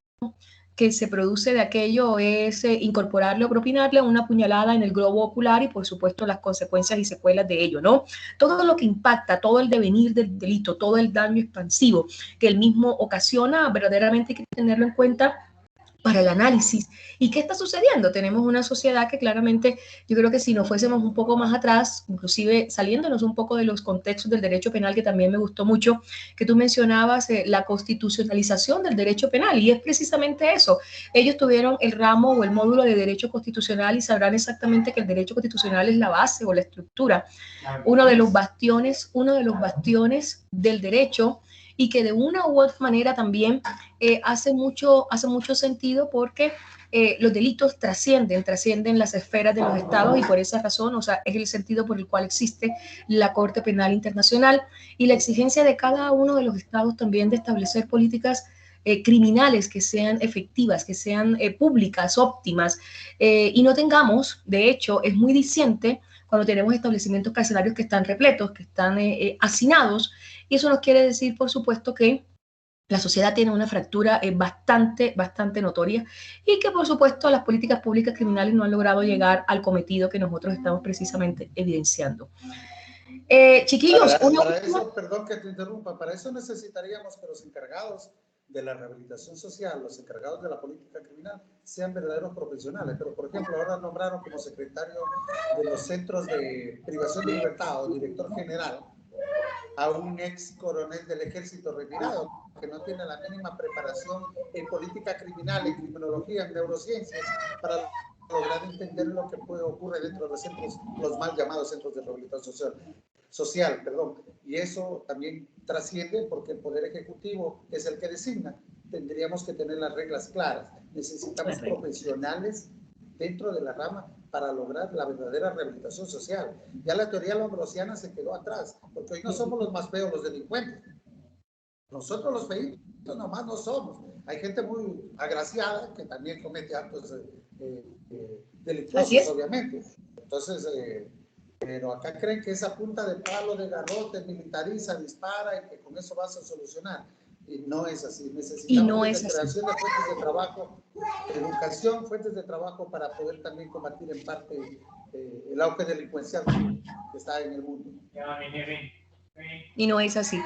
que se produce de aquello es incorporarle o propinarle una puñalada en el globo ocular y por supuesto las consecuencias y secuelas de ello, ¿no? Todo lo que impacta, todo el devenir del delito, todo el daño expansivo que el mismo ocasiona, verdaderamente hay que tenerlo en cuenta para el análisis. ¿Y qué está sucediendo? Tenemos una sociedad que claramente, yo creo que si nos fuésemos un poco más atrás, inclusive saliéndonos un poco de los contextos del derecho penal, que también me gustó mucho, que tú mencionabas la constitucionalización del derecho penal, y es precisamente eso. Ellos tuvieron el ramo o el módulo de derecho constitucional y sabrán exactamente que el derecho constitucional es la base o la estructura, uno de los bastiones del derecho, y que de una u otra manera también hace mucho sentido porque los delitos trascienden las esferas de los estados, y por esa razón, o sea, es el sentido por el cual existe la Corte Penal Internacional y la exigencia de cada uno de los estados también de establecer políticas criminales que sean efectivas, que sean públicas, óptimas, y no tengamos, de hecho, es muy diciente cuando tenemos establecimientos carcelarios que están repletos, que están hacinados, y eso nos quiere decir, por supuesto, que la sociedad tiene una fractura bastante notoria y que, por supuesto, las políticas públicas criminales no han logrado llegar al cometido que nosotros estamos precisamente evidenciando. Chiquillos, para eso, perdón que te interrumpa, para eso necesitaríamos que los encargados de la rehabilitación social, los encargados de la política criminal, sean verdaderos profesionales. Pero, por ejemplo, ahora nombraron como secretario de los centros de privación de libertad o director general a un ex coronel del ejército retirado que no tiene la mínima preparación en política criminal, en criminología, en neurociencias, para lograr entender lo que ocurre dentro de los centros, los mal llamados centros de rehabilitación social, y eso también trasciende porque el Poder Ejecutivo es el que designa. Tendríamos que tener las reglas claras. Necesitamos profesionales dentro de la rama para lograr la verdadera rehabilitación social. Ya la teoría lombrosiana se quedó atrás, porque hoy no somos los más feos los delincuentes. Nosotros los feitos nomás no somos. Hay gente muy agraciada que también comete actos delictuosos, obviamente. Entonces, pero acá creen que esa punta de palo, de garrote, militariza, dispara y que con eso vas a solucionar. Y no es así. Necesitamos creación de fuentes de trabajo, educación, fuentes de trabajo para poder también combatir en parte el auge delincuencial que está en el mundo. Y no es así.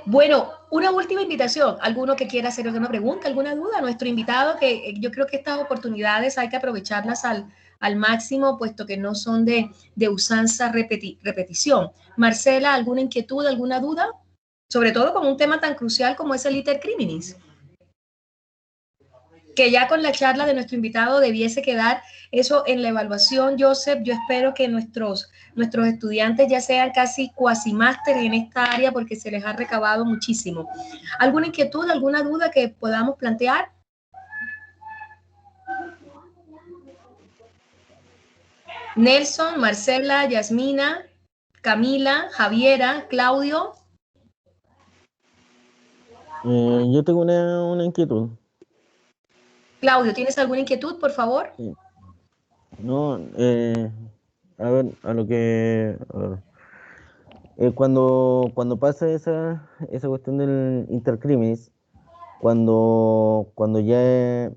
Bueno, una última invitación. ¿Alguno que quiera hacer alguna pregunta, alguna duda? Nuestro invitado, que yo creo que estas oportunidades hay que aprovecharlas al máximo, puesto que no son de usanza repetición. Marcela, ¿alguna inquietud, alguna duda? Sobre todo con un tema tan crucial como es el iter criminis, que ya con la charla de nuestro invitado debiese quedar eso en la evaluación. Joseph, yo espero que nuestros estudiantes ya sean casi cuasi máster en esta área porque se les ha recabado muchísimo. ¿Alguna inquietud, alguna duda que podamos plantear? Nelson, Marcela, Yasmina, Camila, Javiera, Claudio. Yo tengo una inquietud. Claudio, ¿tienes alguna inquietud, por favor? Sí. No, a ver, a ver. Cuando pasa esa cuestión del intercriminis, cuando ya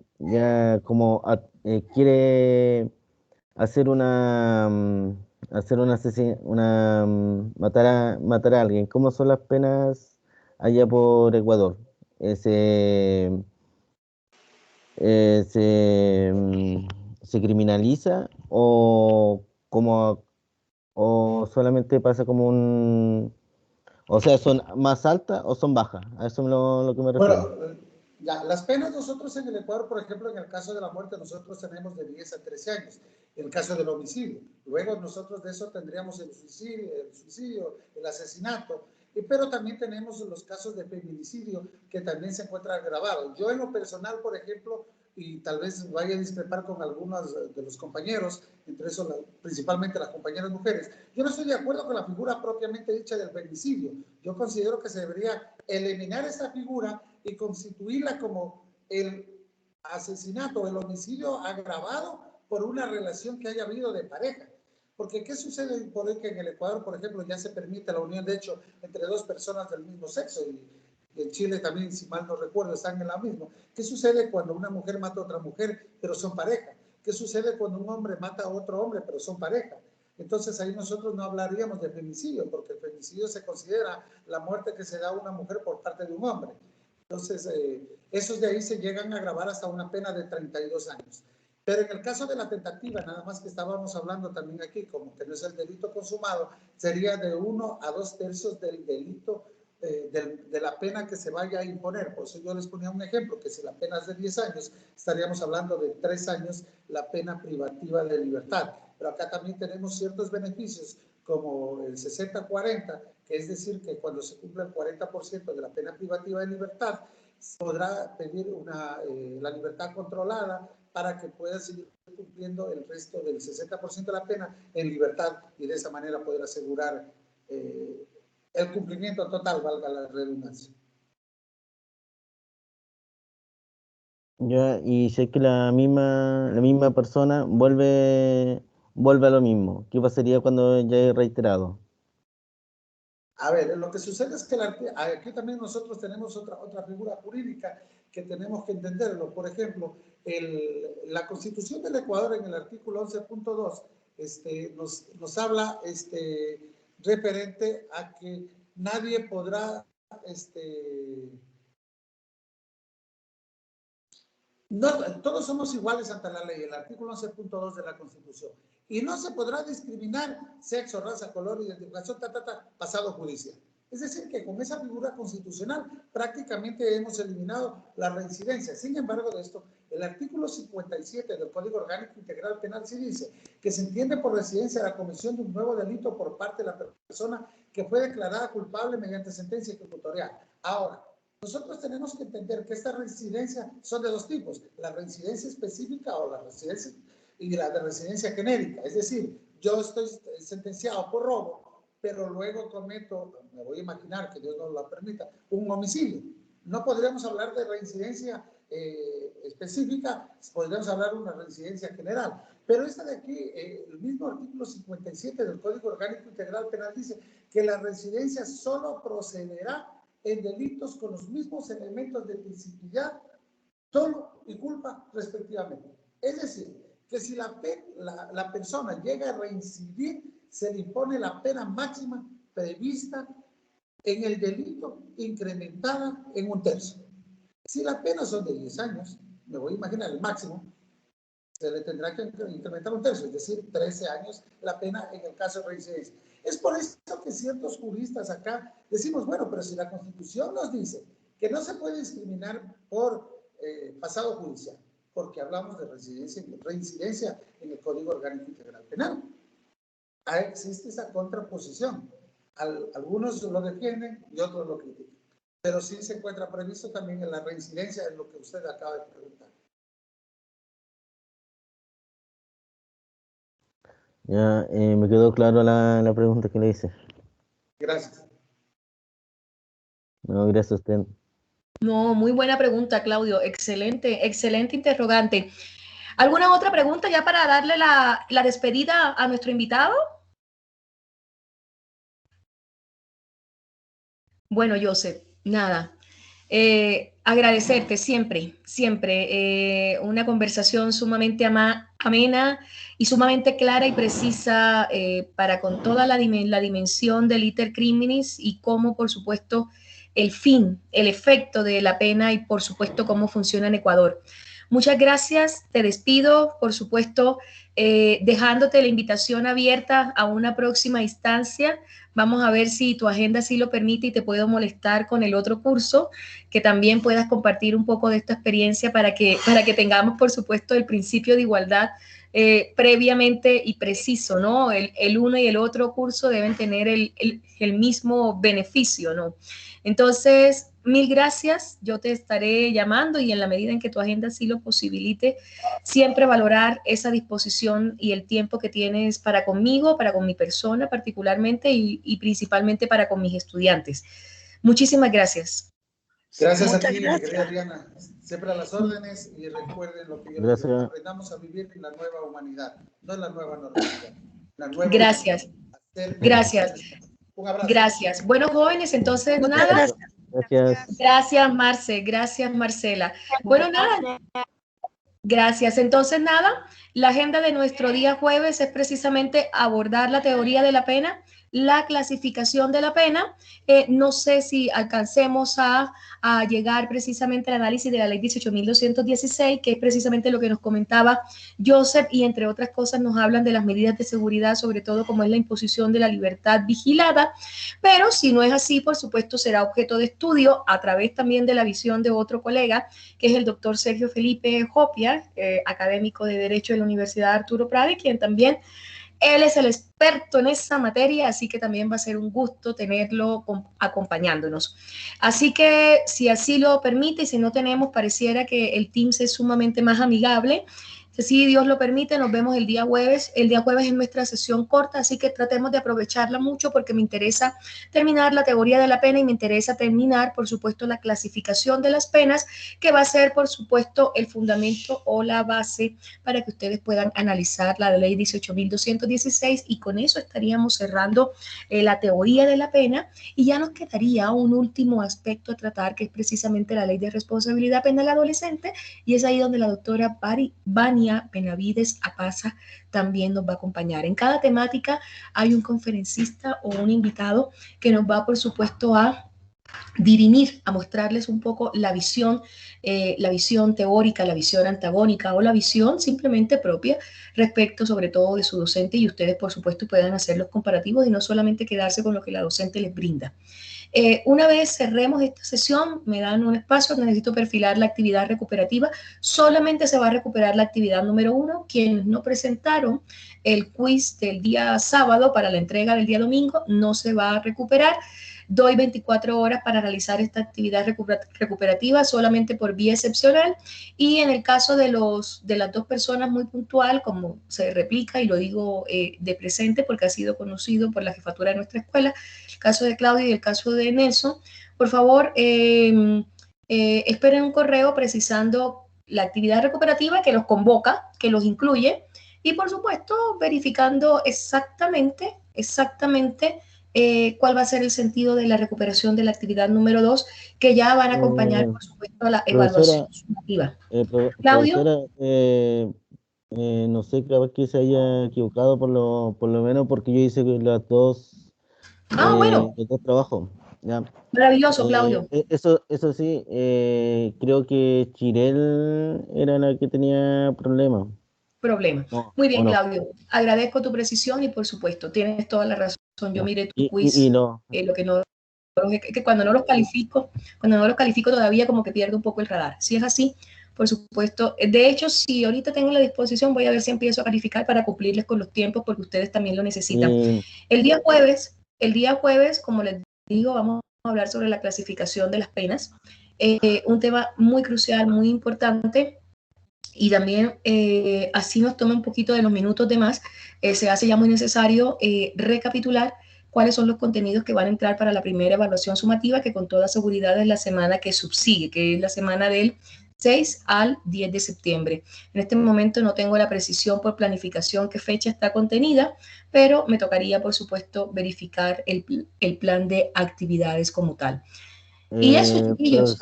como quiere hacer matar a alguien, ¿cómo son las penas allá por Ecuador? Ese se criminaliza o solamente pasa como o sea, son más altas o son bajas? A eso es lo que me refiero. Bueno, ya, las penas nosotros en el Ecuador, por ejemplo, en el caso de la muerte, nosotros tenemos de 10 a 13 años. En el caso del homicidio. Luego nosotros de eso tendríamos el suicidio, el asesinato, pero también tenemos los casos de feminicidio que también se encuentran agravados. Yo en lo personal, por ejemplo, y tal vez vaya a discrepar con algunos de los compañeros, entre eso principalmente las compañeras mujeres, yo no estoy de acuerdo con la figura propiamente dicha del feminicidio. Yo considero que se debería eliminar esa figura y constituirla como el asesinato, el homicidio agravado por una relación que haya habido de pareja. Porque ¿qué sucede por ahí que en el Ecuador, por ejemplo, ya se permite la unión, de hecho, entre dos personas del mismo sexo? Y en Chile también, si mal no recuerdo, están en la misma. ¿Qué sucede cuando una mujer mata a otra mujer, pero son pareja? ¿Qué sucede cuando un hombre mata a otro hombre, pero son pareja? Entonces ahí nosotros no hablaríamos de femicidio, porque el femicidio se considera la muerte que se da a una mujer por parte de un hombre. Entonces, esos de ahí se llegan a agravar hasta una pena de 32 años. Pero en el caso de la tentativa, nada más que estábamos hablando también aquí, como que no es el delito consumado, sería de 1 a 2 tercios del delito, de la pena que se vaya a imponer. Por eso yo les ponía un ejemplo, que si la pena es de 10 años, estaríamos hablando de 3 años la pena privativa de libertad. Pero acá también tenemos ciertos beneficios, como el 60-40, que es decir, que cuando se cumple el 40% de la pena privativa de libertad, podrá pedir la libertad controlada para que pueda seguir cumpliendo el resto del 60% de la pena en libertad y de esa manera poder asegurar el cumplimiento total, valga la redundancia. Ya, y sé que la misma persona vuelve a lo mismo. ¿Qué pasaría cuando ya es reiterado? A ver, lo que sucede es que aquí también nosotros tenemos otra figura jurídica que tenemos que entenderlo. Por ejemplo, la Constitución del Ecuador en el artículo 11.2 nos habla referente a que nadie podrá no, todos somos iguales ante la ley, el artículo 11.2 de la Constitución. Y no se podrá discriminar sexo, raza, color, identificación, pasado judicial. Es decir, que con esa figura constitucional prácticamente hemos eliminado la reincidencia. Sin embargo, de esto, el artículo 57 del Código Orgánico Integral Penal sí dice que se entiende por residencia la comisión de un nuevo delito por parte de la persona que fue declarada culpable mediante sentencia ejecutorial. Ahora, nosotros tenemos que entender que estas residencias son de dos tipos, la residencia específica o la residencia y la de residencia genérica. Es decir, yo estoy sentenciado por robo, pero luego cometo, me voy a imaginar que Dios no lo permita, un homicidio. No podríamos hablar de reincidencia específica, podríamos hablar de una reincidencia general. Pero esta de aquí, el mismo artículo 57 del Código Orgánico Integral Penal dice que la reincidencia solo procederá en delitos con los mismos elementos de tipicidad, dolo y culpa respectivamente. Es decir, que si la persona llega a reincidir, se le impone la pena máxima prevista en el delito incrementada en 1/3. Si las penas son de 10 años, me voy a imaginar el máximo, se le tendrá que incrementar 1/3, es decir, 13 años la pena en el caso de reincidencia. Es por eso que ciertos juristas acá decimos, bueno, pero si la Constitución nos dice que no se puede discriminar por pasado judicial, porque hablamos de reincidencia en el Código Orgánico Integral Penal. Existe esa contraposición. Algunos lo defienden y otros lo critican. Pero sí se encuentra previsto también en la reincidencia, en lo que usted acaba de preguntar. Ya, me quedó claro la pregunta que le hice. Gracias. No, gracias a usted. No, muy buena pregunta, Claudio. Excelente, excelente interrogante. ¿Alguna otra pregunta ya para darle la despedida a nuestro invitado? Bueno, Joseph, nada. Agradecerte siempre, siempre. Una conversación sumamente amena y sumamente clara y precisa para con toda la dimensión del iter criminis y cómo, por supuesto, el fin, el efecto de la pena y, por supuesto, cómo funciona en Ecuador. Muchas gracias, te despido, por supuesto, dejándote la invitación abierta a una próxima instancia. Vamos a ver si tu agenda sí lo permite y te puedo molestar con el otro curso, que también puedas compartir un poco de esta experiencia para que tengamos, por supuesto, el principio de igualdad previamente y preciso, ¿no? El uno y el otro curso deben tener el mismo beneficio, ¿no? Entonces, mil gracias. Yo te estaré llamando y en la medida en que tu agenda sí lo posibilite, siempre valorar esa disposición y el tiempo que tienes para conmigo, para con mi persona particularmente y principalmente para con mis estudiantes. Muchísimas gracias. Gracias Muchas a ti, gracias. mi querida Diana. Siempre a las órdenes y recuerden lo que yo les Gracias. digo. Aprendamos a vivir en la nueva humanidad, no en la nueva normalidad. La nueva Gracias. humanidad. Gracias. Un abrazo. Gracias. Bueno, jóvenes, entonces Muchas nada. gracias. Gracias. Gracias, Marce. Gracias, Marcela. Bueno, nada. Gracias. Entonces, nada, la agenda de nuestro día jueves es precisamente abordar la teoría de la pena, la clasificación de la pena. No sé si alcancemos a llegar precisamente al análisis de la ley 18.216, que es precisamente lo que nos comentaba Joseph, y entre otras cosas nos hablan de las medidas de seguridad, sobre todo como es la imposición de la libertad vigilada. Pero si no es así, por supuesto, será objeto de estudio a través también de la visión de otro colega, que es el doctor Sergio Felipe Jopia, académico de Derecho de la Universidad Arturo Prat, quien también, él es el experto en esa materia, así que también va a ser un gusto tenerlo acompañándonos. Así que, si así lo permite, y si no tenemos, pareciera que el Teams es sumamente más amigable. Si Dios lo permite, nos vemos el día jueves. El día jueves es nuestra sesión corta, así que tratemos de aprovecharla mucho porque me interesa terminar la teoría de la pena y me interesa terminar, por supuesto, la clasificación de las penas, que va a ser, por supuesto, el fundamento o la base para que ustedes puedan analizar la ley 18.216 y con eso estaríamos cerrando la teoría de la pena y ya nos quedaría un último aspecto a tratar, que es precisamente la ley de responsabilidad penal adolescente, y es ahí donde la doctora Vania Benavides Apaza también nos va a acompañar. En cada temática hay un conferencista o un invitado que nos va, por supuesto, a dirimir, a mostrarles un poco la visión teórica, la visión antagónica o la visión simplemente propia respecto sobre todo de su docente, y ustedes por supuesto puedan hacer los comparativos y no solamente quedarse con lo que la docente les brinda. Una vez cerremos esta sesión, me dan un espacio, necesito perfilar la actividad recuperativa. Solamente se va a recuperar la actividad número 1. Quienes no presentaron el quiz del día sábado para la entrega del día domingo no se va a recuperar. Doy 24 horas para realizar esta actividad recuperativa solamente por vía excepcional, y en el caso de las dos personas muy puntual, como se replica y lo digo de presente porque ha sido conocido por la jefatura de nuestra escuela, el caso de Claudia y el caso de Nelson, por favor esperen un correo precisando la actividad recuperativa que los convoca, que los incluye, y por supuesto verificando exactamente cuál va a ser el sentido de la recuperación de la actividad número 2, que ya van a acompañar, por supuesto, a la evaluación sumativa. Claudio. Profesora, no sé, creo que se haya equivocado por lo menos porque yo hice las dos, Bueno. los dos trabajos. Ya. Maravilloso, Claudio. Eso sí, creo que Chirel era la que tenía problemas. Problema. No, Muy ¿o bien, no? Claudio. Agradezco tu precisión y por supuesto, tienes toda la razón. Yo Ya. miré tu Y quiz, no. lo que no, es que cuando no los califico todavía como que pierdo un poco el radar. Si es así, por supuesto. De hecho, si ahorita tengo la disposición, voy a ver si empiezo a calificar para cumplirles con los tiempos porque ustedes también lo necesitan. Y, El día jueves, como les digo, vamos a hablar sobre la clasificación de las penas. Un tema muy crucial, muy importante. Y también así nos toma un poquito de los minutos de más, se hace ya muy necesario recapitular cuáles son los contenidos que van a entrar para la primera evaluación sumativa, que con toda seguridad es la semana que subsigue, que es la semana del 6 al 10 de septiembre. En este momento no tengo la precisión por planificación qué fecha está contenida, pero me tocaría, por supuesto, verificar el plan de actividades como tal. Y eso, chiquillos.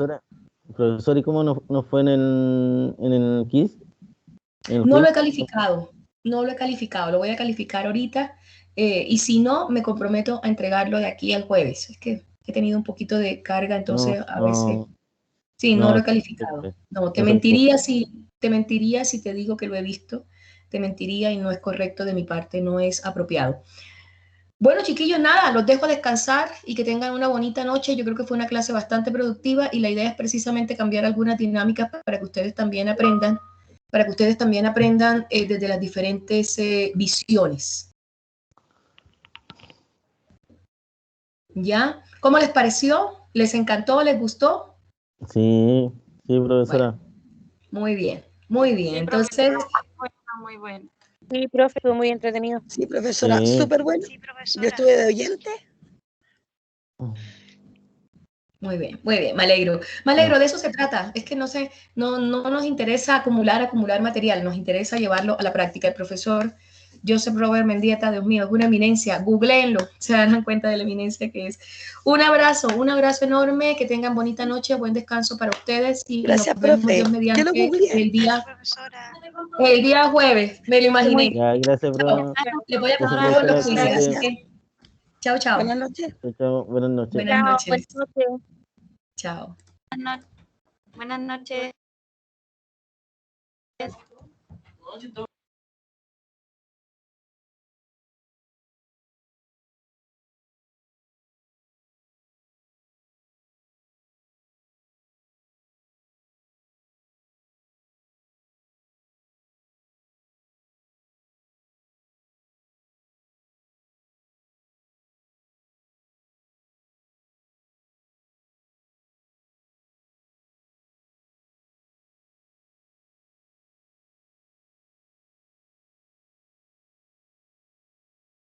profesor, ¿y cómo nos fue en el quiz? ¿En el No lo quiz? he calificado, no lo he calificado, lo voy a calificar ahorita y si no, me comprometo a entregarlo de aquí al jueves. Es que he tenido un poquito de carga, No, entonces a veces, no, sí, no lo no he se calificado. preocupe. No, No se preocupe. te mentiría si te digo que lo he visto, te mentiría y no es correcto de mi parte, no es apropiado. Bueno, chiquillos, nada, los dejo descansar y que tengan una bonita noche. Yo creo que fue una clase bastante productiva y la idea es precisamente cambiar algunas dinámicas para que ustedes también aprendan, desde las diferentes visiones. ¿Ya? ¿Cómo les pareció? ¿Les encantó? ¿Les gustó? Sí, sí, Bueno, profesora. muy bien, muy bien. Sí, Entonces, profesora, muy bueno. Sí, profe, estuvo muy entretenido. Sí, profesora, Sí. súper bueno. Sí, profesora. Yo estuve de oyente. muy bien, muy bien, me alegro. Me alegro, de eso se trata. Es que no nos interesa acumular material, nos interesa llevarlo a la práctica. El profesor Joseph Robert Mendieta, Dios mío, es una eminencia. Googleenlo, se darán cuenta de la eminencia que es. Un abrazo enorme, que tengan bonita noche, buen descanso para ustedes y Gracias, nos vemos profe. Dios Yo mediante lo googleé. el día jueves, me lo imaginé. Ya, gracias, Chao. bro. Les voy a Gracias, poner todos los profesora. quizzes, así Gracias. que chao, chao. Buenas noches. Chao, chao. Buenas noches. Buenas Chao, noches. buenas noches. Chao. Buenas noches.